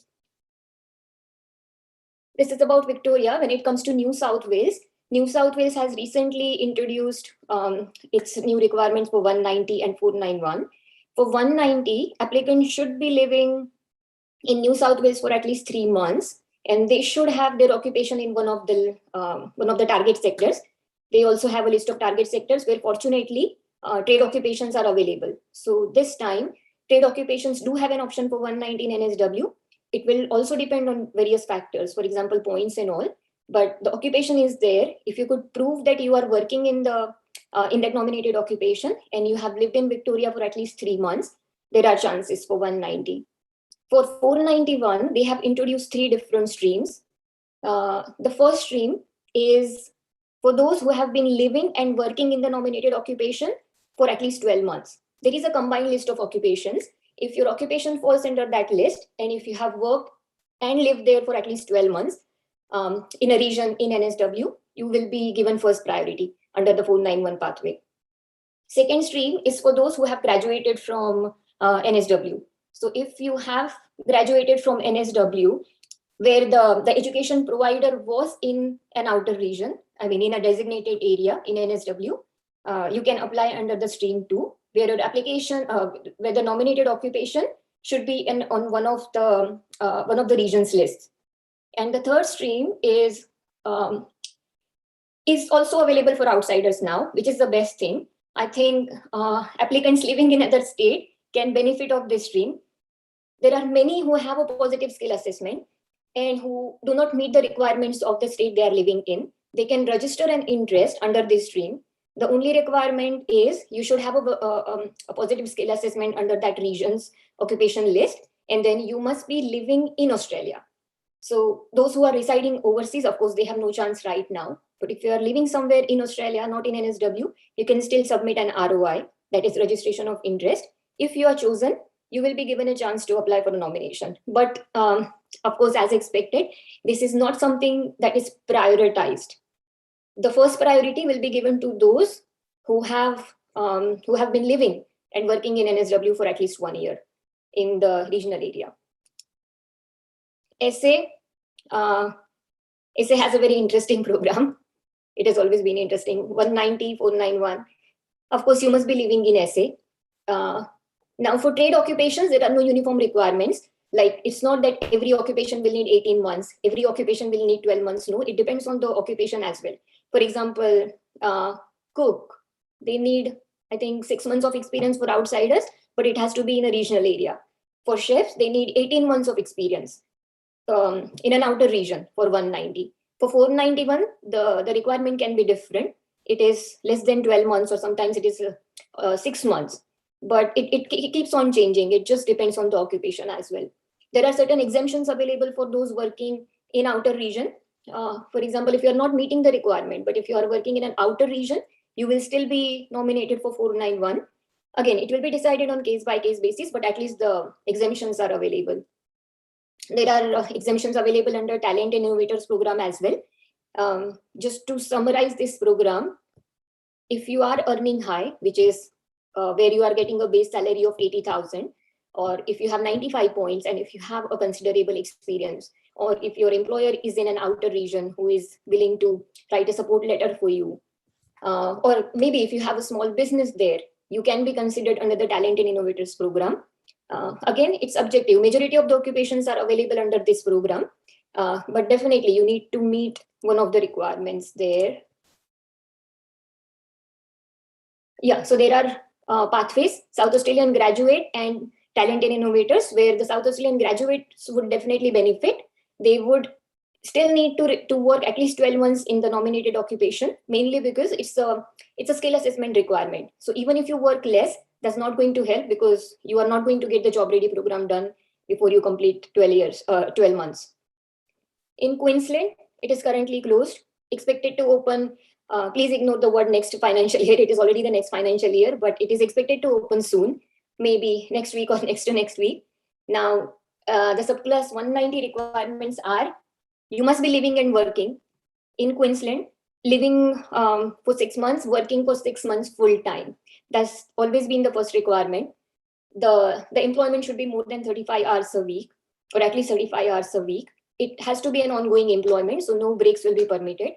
This is about Victoria. When it comes to New South Wales has recently introduced its new requirements for 190 and 491. For 190, applicants should be living in New South Wales for at least 3 months, and they should have their occupation in one of the target sectors. They also have a list of target sectors where, fortunately, trade occupations are available. So this time, trade occupations do have an option for 119 NSW. It will also depend on various factors, for example, points and all. But the occupation is there. If you could prove that you are working in that nominated occupation and you have lived in Victoria for at least 3 months, there are chances for 190. For 491, they have introduced 3 different streams. The first stream is for those who have been living and working in the nominated occupation for at least 12 months. There is a combined list of occupations. If your occupation falls under that list, and if you have worked and lived there for at least 12 months in a region in NSW, you will be given first priority under the 491 pathway. Second stream is for those who have graduated from NSW. So if you have graduated from NSW, where the education provider was in an outer region, I mean in a designated area in NSW, you can apply under the stream 2, where your application, where the nominated occupation should be on one of the region's lists. And the third stream is also available for outsiders now, which is the best thing. I think applicants living in other state can benefit of this stream. There are many who have a positive skill assessment and who do not meet the requirements of the state they are living in. They can register an interest under this stream. The only requirement is you should have a positive skill assessment under that region's occupation list, and then you must be living in Australia. So those who are residing overseas, of course, they have no chance right now. But if you are living somewhere in Australia, not in NSW, you can still submit an ROI, that is registration of interest. If you are chosen, you will be given a chance to apply for a nomination. But of course, as expected, this is not something that is prioritized. The first priority will be given to those who have been living and working in NSW for at least 1 year in the regional area. SA has a very interesting program. It has always been interesting. 190, 491. Of course, you must be living in SA. Now, for trade occupations, there are no uniform requirements. Like, it's not that every occupation will need 18 months, every occupation will need 12 months. No, it depends on the occupation as well. For example, cook, they need, I think, 6 months of experience for outsiders, but it has to be in a regional area. For chefs, they need 18 months of experience in an outer region for 190. For 491, the requirement can be different. It is less than 12 months, or sometimes it is 6 months. But it keeps on changing. It just depends on the occupation as well. There are certain exemptions available for those working in outer region. For example, if you are not meeting the requirement, but if you are working in an outer region, you will still be nominated for 491. Again, it will be decided on case-by-case basis, but at least the exemptions are available. There are exemptions available under Talent and Innovators program as well. Just to summarize this program, if you are earning high, which is where you are getting a base salary of 80,000, or if you have 95 points and if you have a considerable experience, or if your employer is in an outer region who is willing to write a support letter for you, or maybe if you have a small business there, you can be considered under the Talent and Innovators program. Again, it's subjective. Majority of the occupations are available under this program, but definitely you need to meet one of the requirements there. Yeah, so there are pathways, South Australian graduate and Talent and Innovators, where the South Australian graduates would definitely benefit. They would still need to work at least 12 months in the nominated occupation, mainly because it's a skill assessment requirement. So even if you work less, that's not going to help, because you are not going to get the job ready program done before you complete 12 months. In Queensland, it is currently closed, expected to open. Please ignore the word next financial year. It is already the next financial year, but it is expected to open soon, maybe next week or next to next week. Now, the surplus 190 requirements are: you must be living and working in Queensland, living for 6 months, working for 6 months full time. That's always been the first requirement. The employment should be more than 35 hours a week, or at least 35 hours a week. It has to be an ongoing employment, so no breaks will be permitted.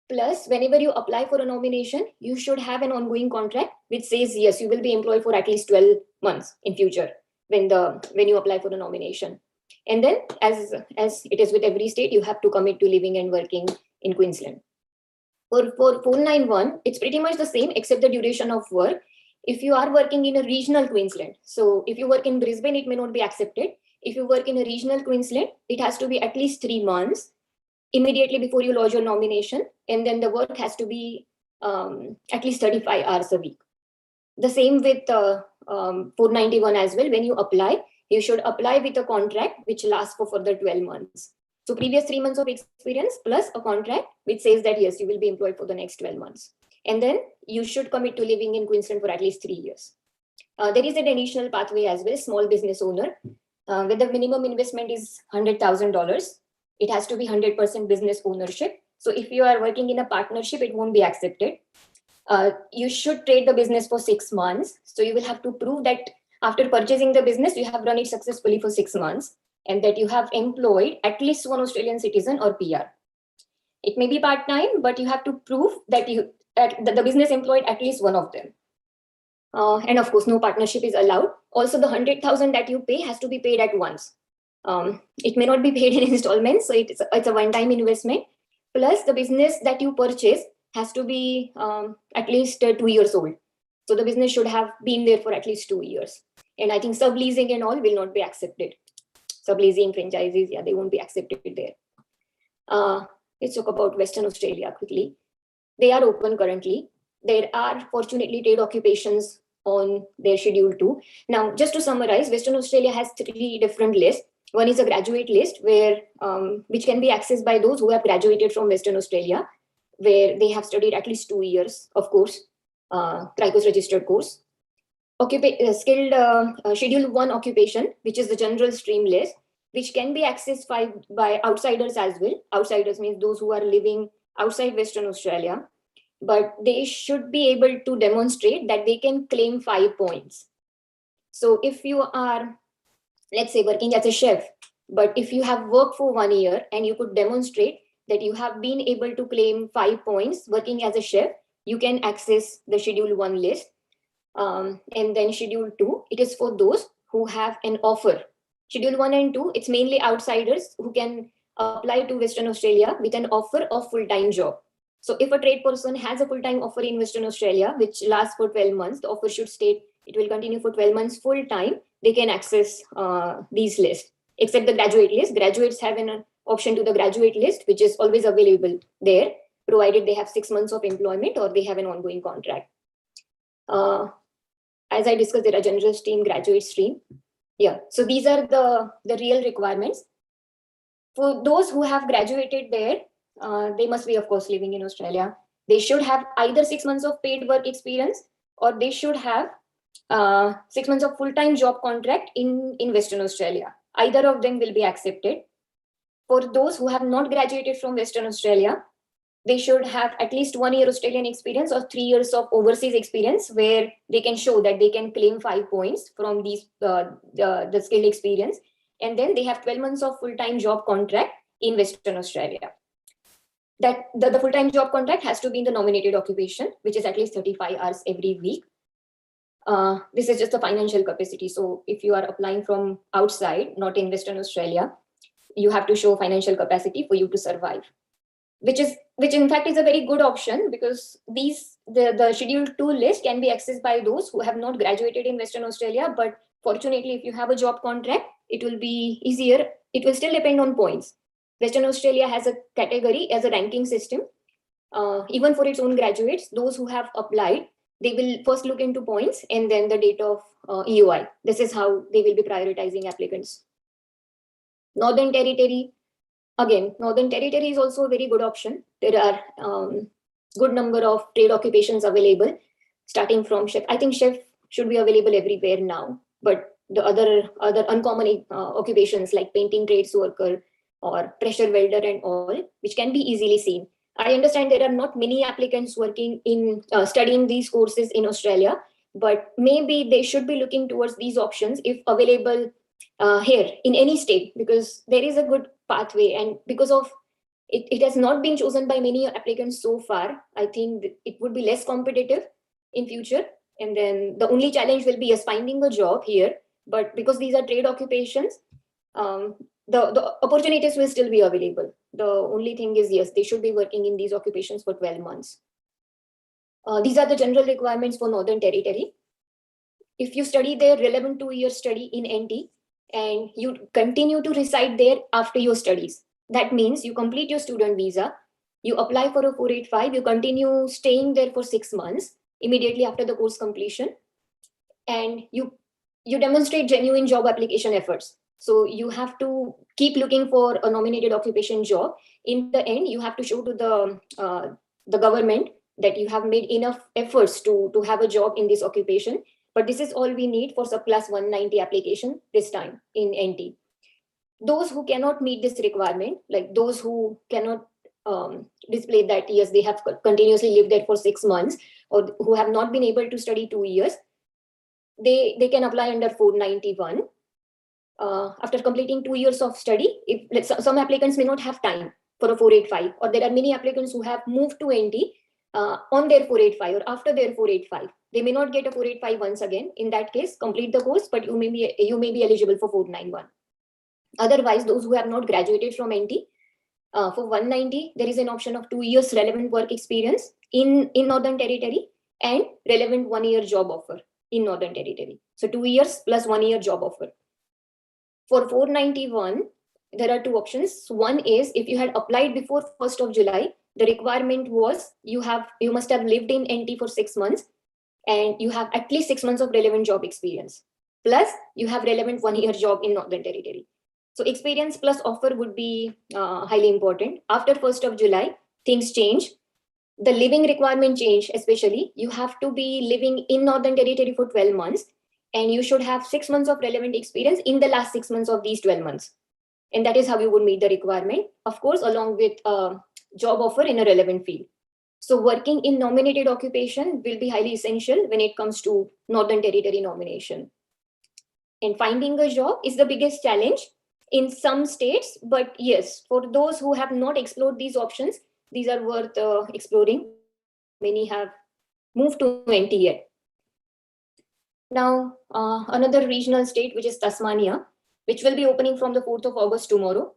Plus, whenever you apply for a nomination, you should have an ongoing contract which says, yes, you will be employed for at least 12 months in future when you apply for a nomination. And then, as it is with every state, you have to commit to living and working in Queensland. For 491, it's pretty much the same except the duration of work. If you are working in a regional Queensland, so if you work in Brisbane, it may not be accepted. If you work in a regional Queensland, it has to be at least 3 months immediately before you lodge your nomination, and then the work has to be at least 35 hours a week. The same with 491 as well. When you apply, you should apply with a contract which lasts for further 12 months. So previous 3 months of experience plus a contract which says that, yes, you will be employed for the next 12 months. And then you should commit to living in Queensland for at least 3 years. There is an additional pathway as well, small business owner, where the minimum investment is $100,000. It has to be 100% business ownership. So if you are working in a partnership, it won't be accepted. You should trade the business for 6 months. So you will have to prove that after purchasing the business, you have run it successfully for 6 months, and that you have employed at least one Australian citizen or PR. It may be part-time, but you have to prove that the business employed at least one of them. And of course, no partnership is allowed. Also, the 100,000 that you pay has to be paid at once. It may not be paid in installments, so it's a one-time investment. Plus, the business that you purchase has to be at least 2 years old. So the business should have been there for at least 2 years. And I think subleasing and all will not be accepted. Subleasing, franchises, yeah, they won't be accepted there. Let's talk about Western Australia quickly. They are open currently. There are fortunately trade occupations on their schedule too. Now, just to summarize, Western Australia has 3 different lists. One is a graduate list, where which can be accessed by those who have graduated from Western Australia, where they have studied at least 2 years, of course, QEAC registered course. Skilled Schedule 1 occupation, which is the general stream list, which can be accessed by outsiders as well. Outsiders means those who are living outside Western Australia, but they should be able to demonstrate that they can claim 5 points. So if you are, let's say, working as a chef, but if you have worked for 1 year and you could demonstrate that you have been able to claim 5 points working as a chef, you can access the Schedule 1 list. And then Schedule 2, it is for those who have an offer. Schedule 1 and 2, it's mainly outsiders who can apply to Western Australia with an offer of full-time job. So if a trade person has a full-time offer in Western Australia, which lasts for 12 months, the offer should state it will continue for 12 months full-time, they can access these lists, except the graduate list. Graduates have an option to the graduate list, which is always available there, provided they have 6 months of employment or they have an ongoing contract. As I discussed, there are general stream, graduate stream. Yeah, so these are the real requirements. For those who have graduated there, they must be, of course, living in Australia. They should have either 6 months of paid work experience, or they should have 6 months of full-time job contract in Western Australia. Either of them will be accepted. For those who have not graduated from Western Australia, they should have at least 1 year Australian experience or 3 years of overseas experience, where they can show that they can claim 5 points from these the skill experience. And then they have 12 months of full-time job contract in Western Australia. That the full-time job contract has to be in the nominated occupation, which is at least 35 hours every week. This is just the financial capacity. So if you are applying from outside, not in Western Australia, you have to show financial capacity for you to survive, which in fact is a very good option, because the Schedule 2 list can be accessed by those who have not graduated in Western Australia. But fortunately, if you have a job contract, it will be easier. It will still depend on points. Western Australia has a category as a ranking system. Even for its own graduates, those who have applied, they will first look into points and then the date of EOI. This is how they will be prioritizing applicants. Northern Territory, again, Northern Territory is also a very good option. There are good number of trade occupations available, starting from chef. I think chef should be available everywhere now, but the other uncommon occupations like painting trades worker or pressure welder and all, which can be easily seen. I understand there are not many applicants working in studying these courses in Australia, but maybe they should be looking towards these options if available here in any state, because there is a good pathway, and because of it has not been chosen by many applicants so far. I think it would be less competitive in future. And then the only challenge will be yes, finding a job here. But because these are trade occupations, the opportunities will still be available. The only thing is, yes, they should be working in these occupations for 12 months. These are the general requirements for Northern Territory. If you study there, relevant 2-year study in NT, and you continue to reside there after your studies. That means you complete your student visa, you apply for a 485, you continue staying there for 6 months immediately after the course completion, and you demonstrate genuine job application efforts. So you have to keep looking for a nominated occupation job. In the end, you have to show to the government that you have made enough efforts to have a job in this occupation. But this is all we need for subclass 190 application this time in NT. Those who cannot meet this requirement, like those who cannot display that, yes, they have continuously lived there for 6 months, or who have not been able to study 2 years, they can apply under 491. After completing 2 years of study, if some applicants may not have time for a 485, or there are many applicants who have moved to NT on their 485 or after their 485. They may not get a 485 once again. In that case, complete the course, but you may be eligible for 491. Otherwise, those who have not graduated from NT, for 190, there is an option of 2 years relevant work experience in Northern Territory and relevant 1 year job offer in Northern Territory. So 2 years plus 1 year job offer. For 491, there are two options. One is if you had applied before 1st of July, the requirement was you must have lived in NT for 6 months and you have at least 6 months of relevant job experience. Plus you have relevant 1 year job in Northern Territory. So experience plus offer would be highly important. After 1st of July, things change. The living requirement change, especially you have to be living in Northern Territory for 12 months and you should have 6 months of relevant experience in the last 6 months of these 12 months. And that is how you would meet the requirement, of course, along with a job offer in a relevant field. So working in nominated occupation will be highly essential when it comes to Northern Territory nomination. And finding a job is the biggest challenge in some states, but yes, for those who have not explored these options, these are worth exploring. Many have moved to NT yet. Now, another regional state, which is Tasmania, which will be opening from the 4th of August tomorrow.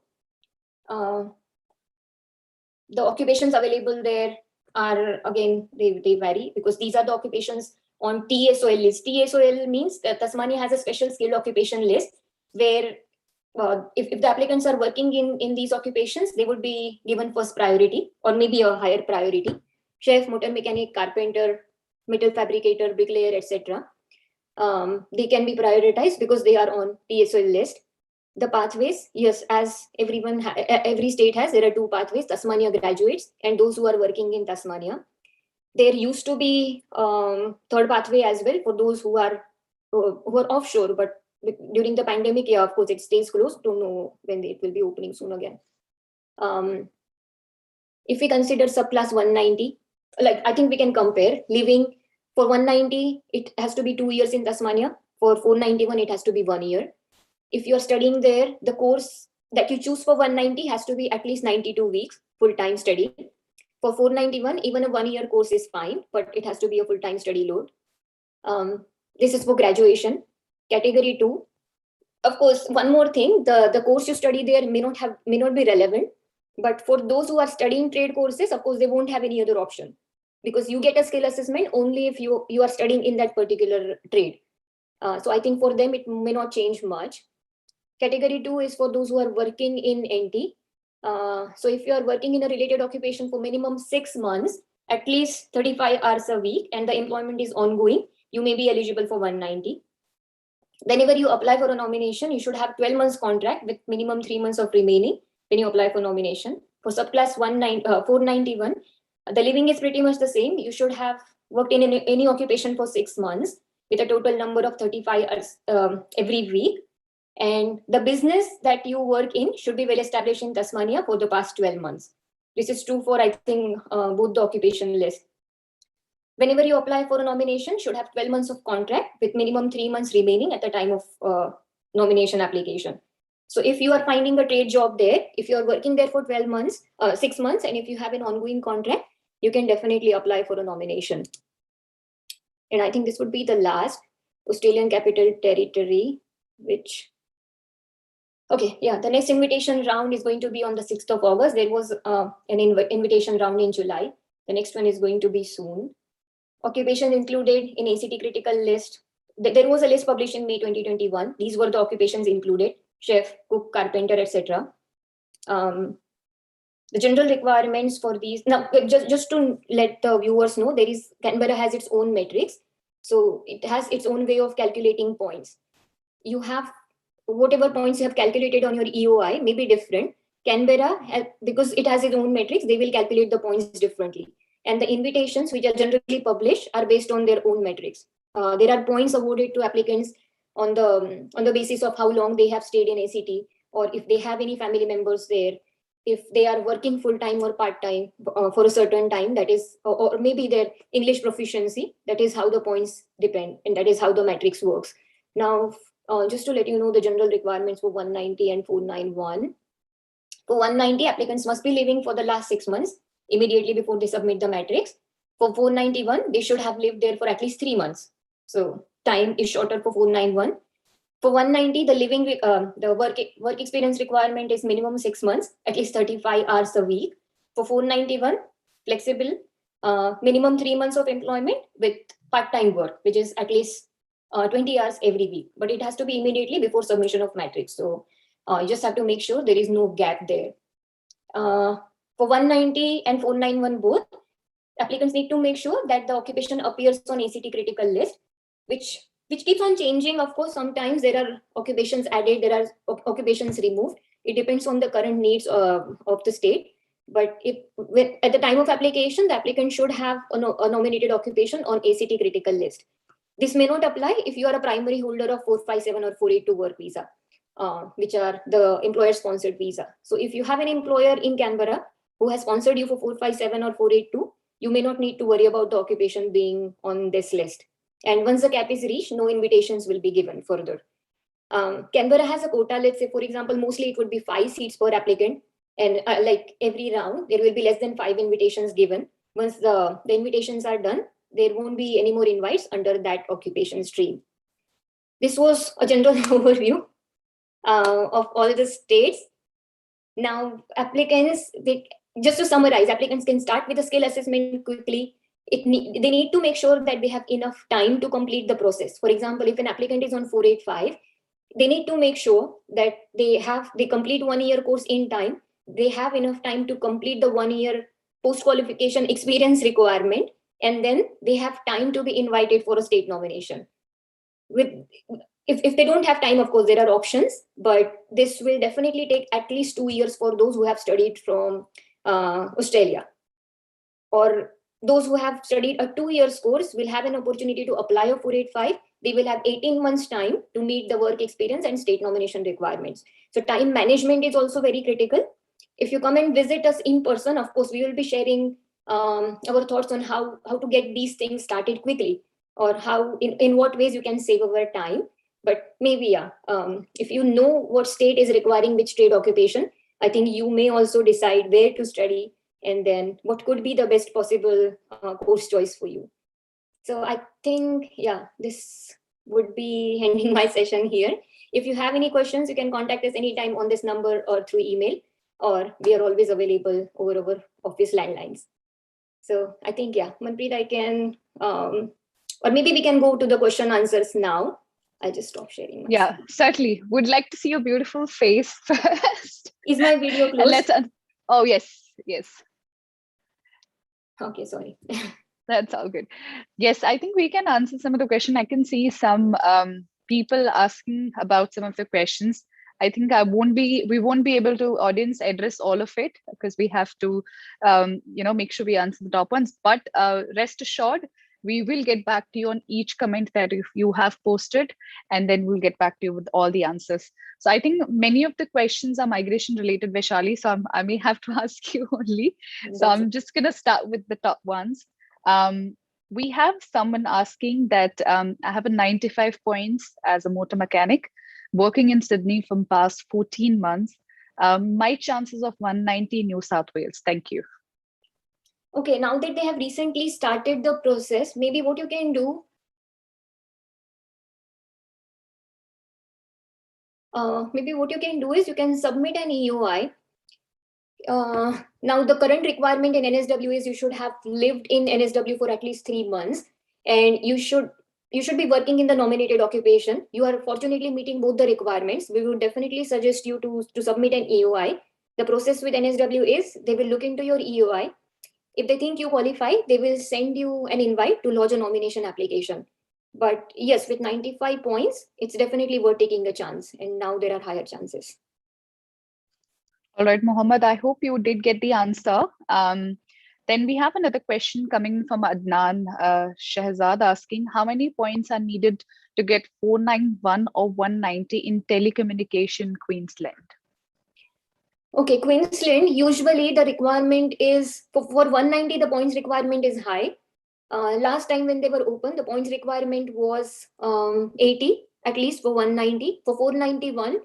The occupations available there are, again, they vary because these are the occupations on TSOL list. TSOL means that Tasmania has a special skilled occupation list where if the applicants are working in these occupations, they would be given first priority or maybe a higher priority. Chef, motor mechanic, carpenter, metal fabricator, bricklayer, etc. They can be prioritized because they are on TSOL list. The pathways, yes, as every state has, there are two pathways: Tasmania graduates and those who are working in Tasmania. There used to be third pathway as well for those who are offshore, but during the pandemic, yeah, of course, it stays closed. Don't know when it will be opening soon again. If we consider subclass 190, like I think we can compare living for 190, it has to be 2 years in Tasmania. For 491, it has to be 1 year. If you're studying there, the course that you choose for 190 has to be at least 92 weeks full-time study. For 491, even a 1 year course is fine, but it has to be a full-time study load. This is for graduation. Category 2. Of course, one more thing, the course you study there may not be relevant, but for those who are studying trade courses, of course, they won't have any other option because you get a skill assessment only if you are studying in that particular trade. So I think for them, it may not change much. Category 2 is for those who are working in NT. So if you are working in a related occupation for minimum 6 months, at least 35 hours a week, and the employment is ongoing, you may be eligible for 190. Whenever you apply for a nomination, you should have 12 months contract with minimum 3 months of remaining when you apply for nomination. For subclass 491, the living is pretty much the same. You should have worked in any occupation for 6 months with a total number of 35 hours every week. And the business that you work in should be well established in Tasmania for the past 12 months. This is true for, I think, both the occupation list. Whenever you apply for a nomination, should have 12 months of contract with minimum 3 months remaining at the time of nomination application. So if you are finding a trade job there, if you are working there for 12 months, 6 months, and if you have an ongoing contract, you can definitely apply for a nomination. And I think this would be the last, Australian Capital Territory, which, okay, yeah, the next invitation round is going to be on the 6th of August. There was an invitation round in July. The next one is going to be soon. Occupations included in ACT critical list. There was a list published in May 2021. These were the occupations included: chef, cook, carpenter, etc. The general requirements for these. Now, just to let the viewers know, Canberra has its own metrics. So it has its own way of calculating points. You have whatever points you have calculated on your EOI may be different. Canberra, because it has its own metrics, they will calculate the points differently. And the invitations, which are generally published, are based on their own metrics. There are points awarded to applicants on the basis of how long they have stayed in ACT, or if they have any family members there, if they are working full-time or part-time for a certain time, that is, or maybe their English proficiency. That is how the points depend, and that is how the matrix works. Now, just to let you know the general requirements for 190 and 491. For 190, applicants must be living for the last 6 months immediately before they submit the matrix. For 491, they should have lived there for at least 3 months. So time is shorter for 491. For 190, the work experience requirement is minimum 6 months, at least 35 hours a week. For 491, flexible, minimum 3 months of employment with part-time work, which is at least 20 hours every week. But it has to be immediately before submission of matrix. So you just have to make sure there is no gap there. For 190 and 491 both, applicants need to make sure that the occupation appears on ACT critical list, which keeps on changing. Of course, sometimes there are occupations added, there are occupations removed. It depends on the current needs of the state. But at the time of application, the applicant should have a nominated occupation on ACT critical list. This may not apply if you are a primary holder of 457 or 482 work visa, which are the employer-sponsored visa. So if you have an employer in Canberra who has sponsored you for 457 or 482, you may not need to worry about the occupation being on this list. And once the cap is reached, no invitations will be given further. Canberra has a quota. Let's say, for example, mostly it would be 5 seats per applicant. And like every round, there will be less than 5 invitations given. Once the invitations are done, there won't be any more invites under that occupation stream. This was a general overview of all the states. Now, applicants, just to summarize, applicants can start with a skill assessment quickly. They need to make sure that they have enough time to complete the process. For example, if an applicant is on 485, they need to make sure that they complete 1 year course in time. They have enough time to complete the 1 year post-qualification experience requirement, and then they have time to be invited for a state nomination. If they don't have time, of course, there are options, but this will definitely take at least 2 years for those who have studied from Australia. Or those who have studied a 2 year course will have an opportunity to apply a 485. They will have 18 months time to meet the work experience and state nomination requirements. So time management is also very critical. If you come and visit us in person, of course, we will be sharing our thoughts on how to get these things started quickly, or how in what ways you can save our time. But maybe, if you know what state is requiring which trade occupation, I think you may also decide where to study and then what could be the best possible course choice for you. So I think, this would be ending my session here. If you have any questions, you can contact us anytime on this number or through email, or we are always available over our office landlines. So I think, Manpreet, I can, or maybe we can go to the question answers now. I'll just stop sharing. Yeah, certainly. Would like to see your beautiful face first. Is my video And closed? oh, yes. Okay, sorry. That's all good. Yes, I think we can answer some of the question. I can see some people asking about some of the questions. I think we won't be able to audience address all of it because we have to, make sure we answer the top ones. But rest assured, we will get back to you on each comment that you have posted, and then we'll get back to you with all the answers. So I think many of the questions are migration related, Vaishalee. So I may have to ask you only. So That's I'm just going to start with the top ones. We have someone asking that I have a 95 points as a motor mechanic working in Sydney from past 14 months. My chances of 190 in New South Wales. Thank you. okay. Now that they have recently started the process, maybe what you can do, is you can submit an EOI. Now the current requirement in NSW is you should have lived in NSW for at least 3 months, and you should be working in the nominated occupation. You are fortunately meeting both the requirements. We would definitely suggest you to submit an EOI. The process with NSW is they will look into your EOI. If they think you qualify, they will send you an invite to lodge a nomination application. But yes, with 95 points, it's definitely worth taking a chance. And now there are higher chances. All right, Mohammed, I hope you did get the answer. Then we have another question coming from Adnan Shahzad asking, how many points are needed to get 491 or 190 in telecommunication Queensland? Okay, Queensland, usually the requirement is, for 190, the points requirement is high. Last time when they were open, the points requirement was 80, at least for 190. For 491,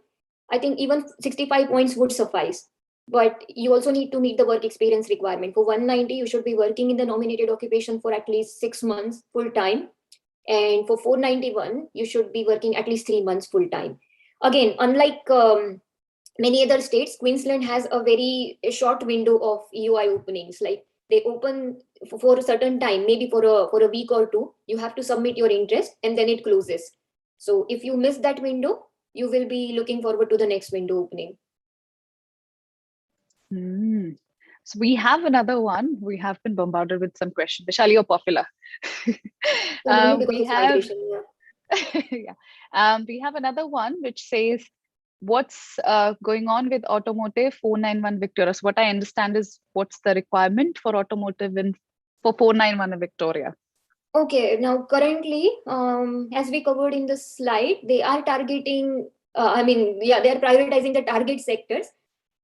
I think even 65 points would suffice. But you also need to meet the work experience requirement. For 190, you should be working in the nominated occupation for at least 6 months full time. And for 491, you should be working at least 3 months full time. Again, unlike many other states, Queensland has a very short window of EOI openings. Like they open for a certain time, maybe for a week or two. You have to submit your interest and then it closes. So if you miss that window, you will be looking forward to the next window opening. So we have another one. We have been bombarded with some questions. Vaishalee, you're popular. We have we have another one which says, what's going on with Automotive 491 Victoria? So what I understand is, what's the requirement for Automotive for 491 in Victoria? Okay, now currently, as we covered in the slide, they are targeting, they are prioritizing the target sectors.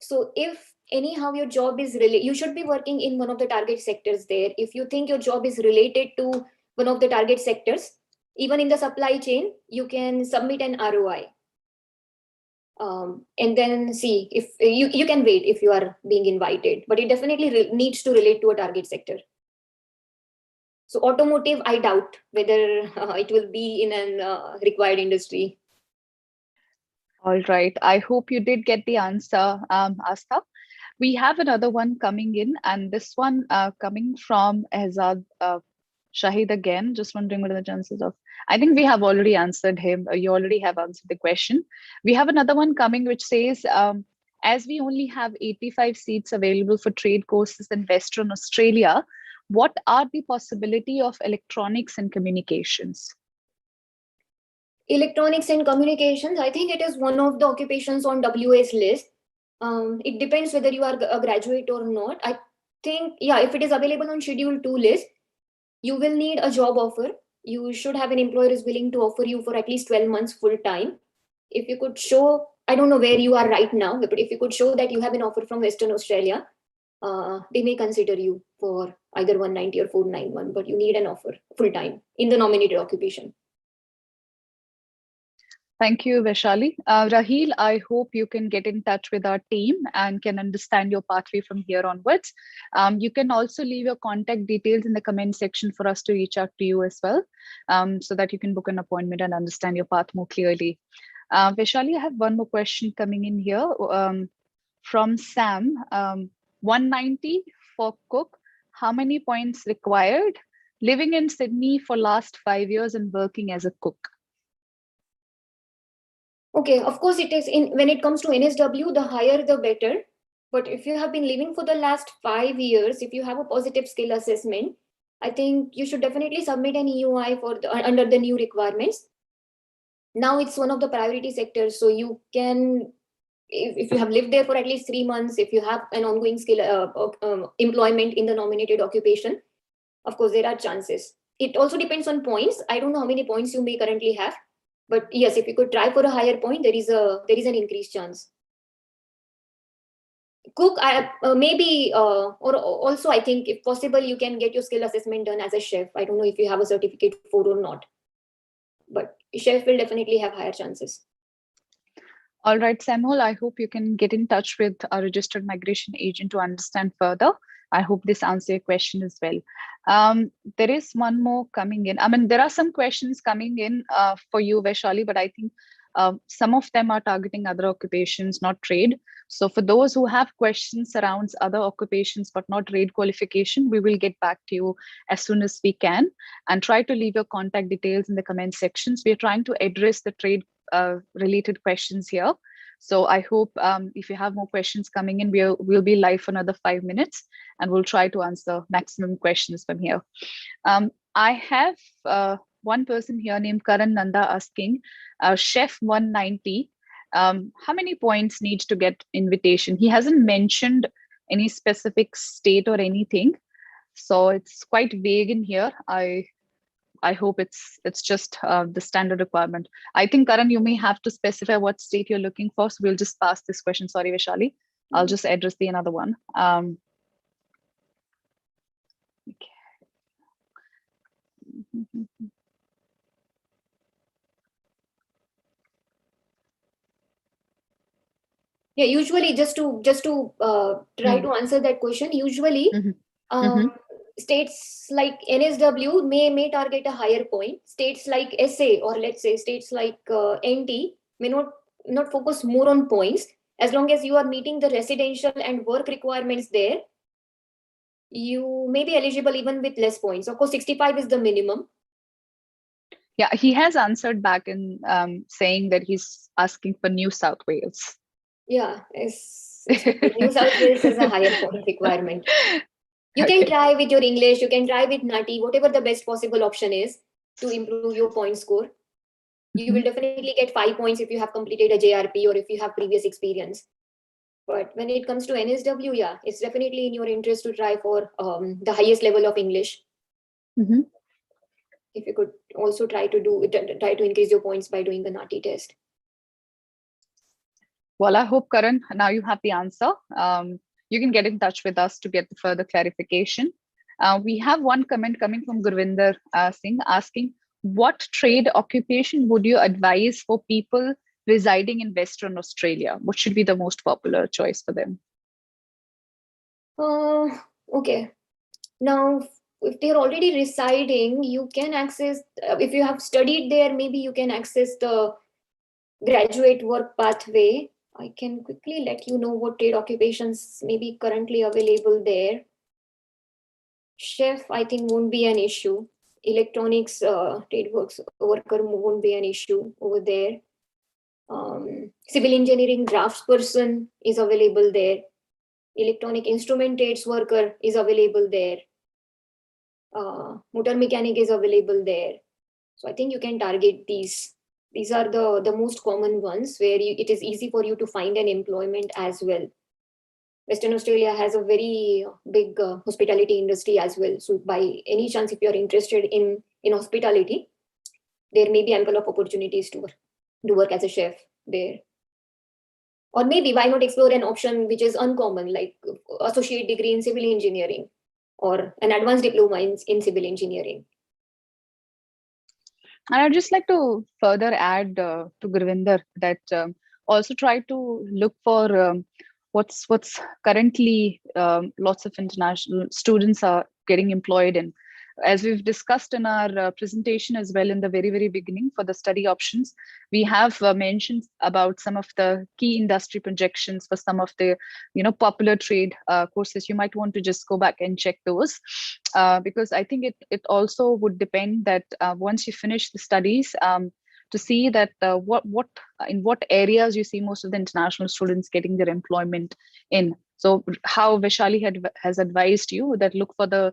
So if anyhow your job is you should be working in one of the target sectors there. If you think your job is related to one of the target sectors, even in the supply chain, you can submit an ROI. And then see if you can wait if you are being invited, but it definitely needs to relate to a target sector. So automotive, I doubt whether it will be in an required industry. All right. I hope you did get the answer, Astha. We have another one coming in, and this one coming from Azad Shahid again. Just wondering what are the chances of. I think we have already answered him. You already have answered the question. We have another one coming which says, as we only have 85 seats available for trade courses in Western Australia, what are the possibility of electronics and communications? Electronics and communications, I think it is one of the occupations on WA's list. It depends whether you are a graduate or not. I think, yeah, if it is available on Schedule 2 list, you will need a job offer. You should have an employer is willing to offer you for at least 12 months full time. If you could show, I don't know where you are right now, but if you could show that you have an offer from Western Australia, they may consider you for either 190 or 491, but you need an offer full time in the nominated occupation. Thank you, Vaishalee. Raheel, I hope you can get in touch with our team and can understand your pathway from here onwards. You can also leave your contact details in the comment section for us to reach out to you as well, so that you can book an appointment and understand your path more clearly. Vaishalee, I have one more question coming in here from Sam. 190 for cook. How many points required? Living in Sydney for last 5 years and working as a cook. Okay, of course it is. When it comes to NSW, the higher the better. But if you have been living for the last 5 years, if you have a positive skill assessment, I think you should definitely submit an EUI for under the new requirements. Now it's one of the priority sectors, so you can, if you have lived there for at least 3 months, if you have an ongoing skill employment in the nominated occupation, of course there are chances. It also depends on points. I don't know how many points you may currently have, but yes, if you could try for a higher point, there is an increased chance. Cook, maybe, or also I think if possible, you can get your skill assessment done as a chef. I don't know if you have a certificate for or not, but chef will definitely have higher chances. All right, Samuel, I hope you can get in touch with our registered migration agent to understand further. I hope this answers your question as well. There is one more coming in. I mean, there are some questions coming in for you, Vaishalee, but I think some of them are targeting other occupations, not trade. So for those who have questions around other occupations, but not trade qualification, we will get back to you as soon as we can, and try to leave your contact details in the comment sections. We are trying to address the trade related questions here. So I hope if you have more questions coming in, we'll be live for another 5 minutes, and we'll try to answer maximum questions from here. I have one person here named Karan Nanda asking, Chef 190, how many points needs to get invitation? He hasn't mentioned any specific state or anything, so it's quite vague in here. I hope it's just the standard requirement. I think, Karan, you may have to specify what state you're looking for. So we'll just pass this question. Sorry, Vaishalee. I'll just address the another one. Okay. Yeah, usually just to try to answer that question, usually states like NSW may target a higher point. States like SA, or let's say states like NT, may not focus more on points. As long as you are meeting the residential and work requirements there, you may be eligible even with less points. Of course, 65 is the minimum. Yeah, he has answered back in saying that he's asking for New South Wales. Yeah, New South Wales is a higher point requirement. You can try with your English, you can try with NATI, whatever the best possible option is to improve your point score. You will definitely get 5 points if you have completed a JRP or if you have previous experience. But when it comes to NSW, yeah, it's definitely in your interest to try for the highest level of English. If you could also try to increase your points by doing the NATI test. Well, I hope, Karan, now you have the answer. You can get in touch with us to get the further clarification. We have one comment coming from Gurvinder Singh asking, what trade occupation would you advise for people residing in Western Australia? What should be the most popular choice for them? Okay. Now, if they're already residing, you can access, if you have studied there, maybe you can access the graduate work pathway. I can quickly let you know what trade occupations may be currently available there. Chef, I think, won't be an issue. Electronics trade worker won't be an issue over there. Civil engineering draftsperson is available there. Electronic instrument trades worker is available there. Motor mechanic is available there. So I think you can target these. These are the most common ones where it is easy for you to find an employment as well. Western Australia has a very big hospitality industry as well. So by any chance, if you're interested in hospitality, there may be ample of opportunities to work as a chef there. Or maybe why not explore an option which is uncommon, like associate degree in civil engineering or an advanced diploma in civil engineering. And I'd just like to further add to Gurvinder that also try to look for what's currently lots of international students are getting employed in. As we've discussed in our presentation as well in the very, very beginning for the study options, we have mentioned about some of the key industry projections for some of the popular trade courses. You might want to just go back and check those because I think it also would depend that once you finish the studies, to see that in what areas you see most of the international students getting their employment in. So how Vaishalee has advised you that look for the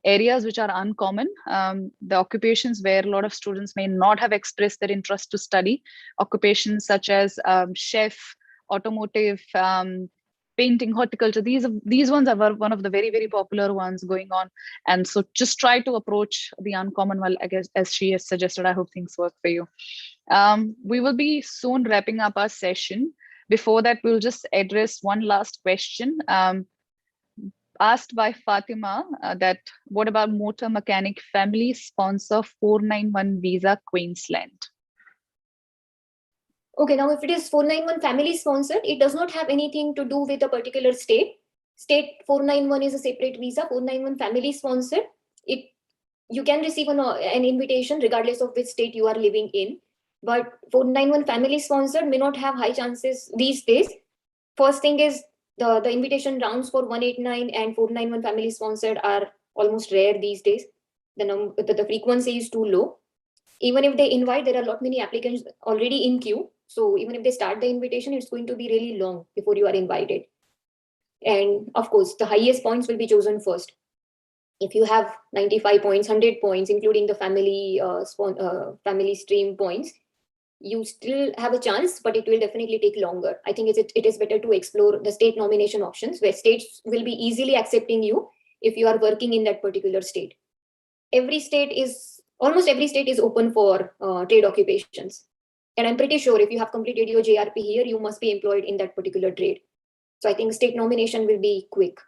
areas which are uncommon, the occupations where a lot of students may not have expressed their interest to study, occupations such as chef, automotive, painting, horticulture. These ones are one of the very, very popular ones going on. And so just try to approach the uncommon one, I guess, as she has suggested. I hope things work for you. We will be soon wrapping up our session. Before that, we'll just address one last question. Asked by Fatima that what about motor mechanic family sponsor 491 visa Queensland? Okay, now if it is 491 family sponsored, it does not have anything to do with a particular state. State 491 is a separate visa. 491 family sponsored, you can receive an invitation regardless of which state you are living in. But 491 family sponsored may not have high chances these days. First thing is the invitation rounds for 189 and 491 family sponsored are almost rare these days. The frequency is too low. Even if they invite, there are a lot many applicants already in queue. So even if they start the invitation, it's going to be really long before you are invited. And of course, the highest points will be chosen first. If you have 95 points, 100 points, including the family stream points, you still have a chance, but it will definitely take longer. I think it is better to explore the state nomination options, where states will be easily accepting you if you are working in that particular state. Almost every state is open for trade occupations. And I'm pretty sure if you have completed your JRP here, you must be employed in that particular trade. So I think state nomination will be quick.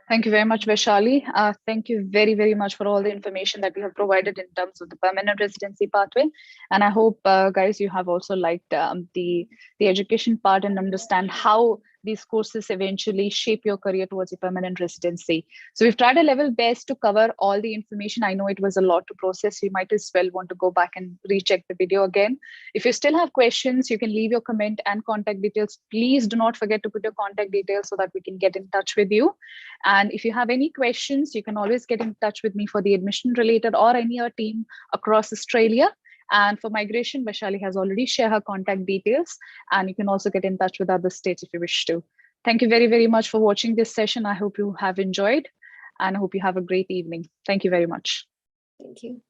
Thank you very much, Vaishalee. Thank you very, very much for all the information that you have provided in terms of the permanent residency pathway. And I hope, guys, you have also liked the education part and understand how these courses eventually shape your career towards a permanent residency. So we've tried a level best to cover all the information. I know it was a lot to process. You might as well want to go back and recheck the video again. If you still have questions, you can leave your comment and contact details. Please do not forget to put your contact details so that we can get in touch with you. And if you have any questions, you can always get in touch with me for the admission related or any other team across Australia. And for migration, Vaishalee has already shared her contact details, and you can also get in touch with other states if you wish to. Thank you very, very much for watching this session. I hope you have enjoyed, and I hope you have a great evening. Thank you very much. Thank you.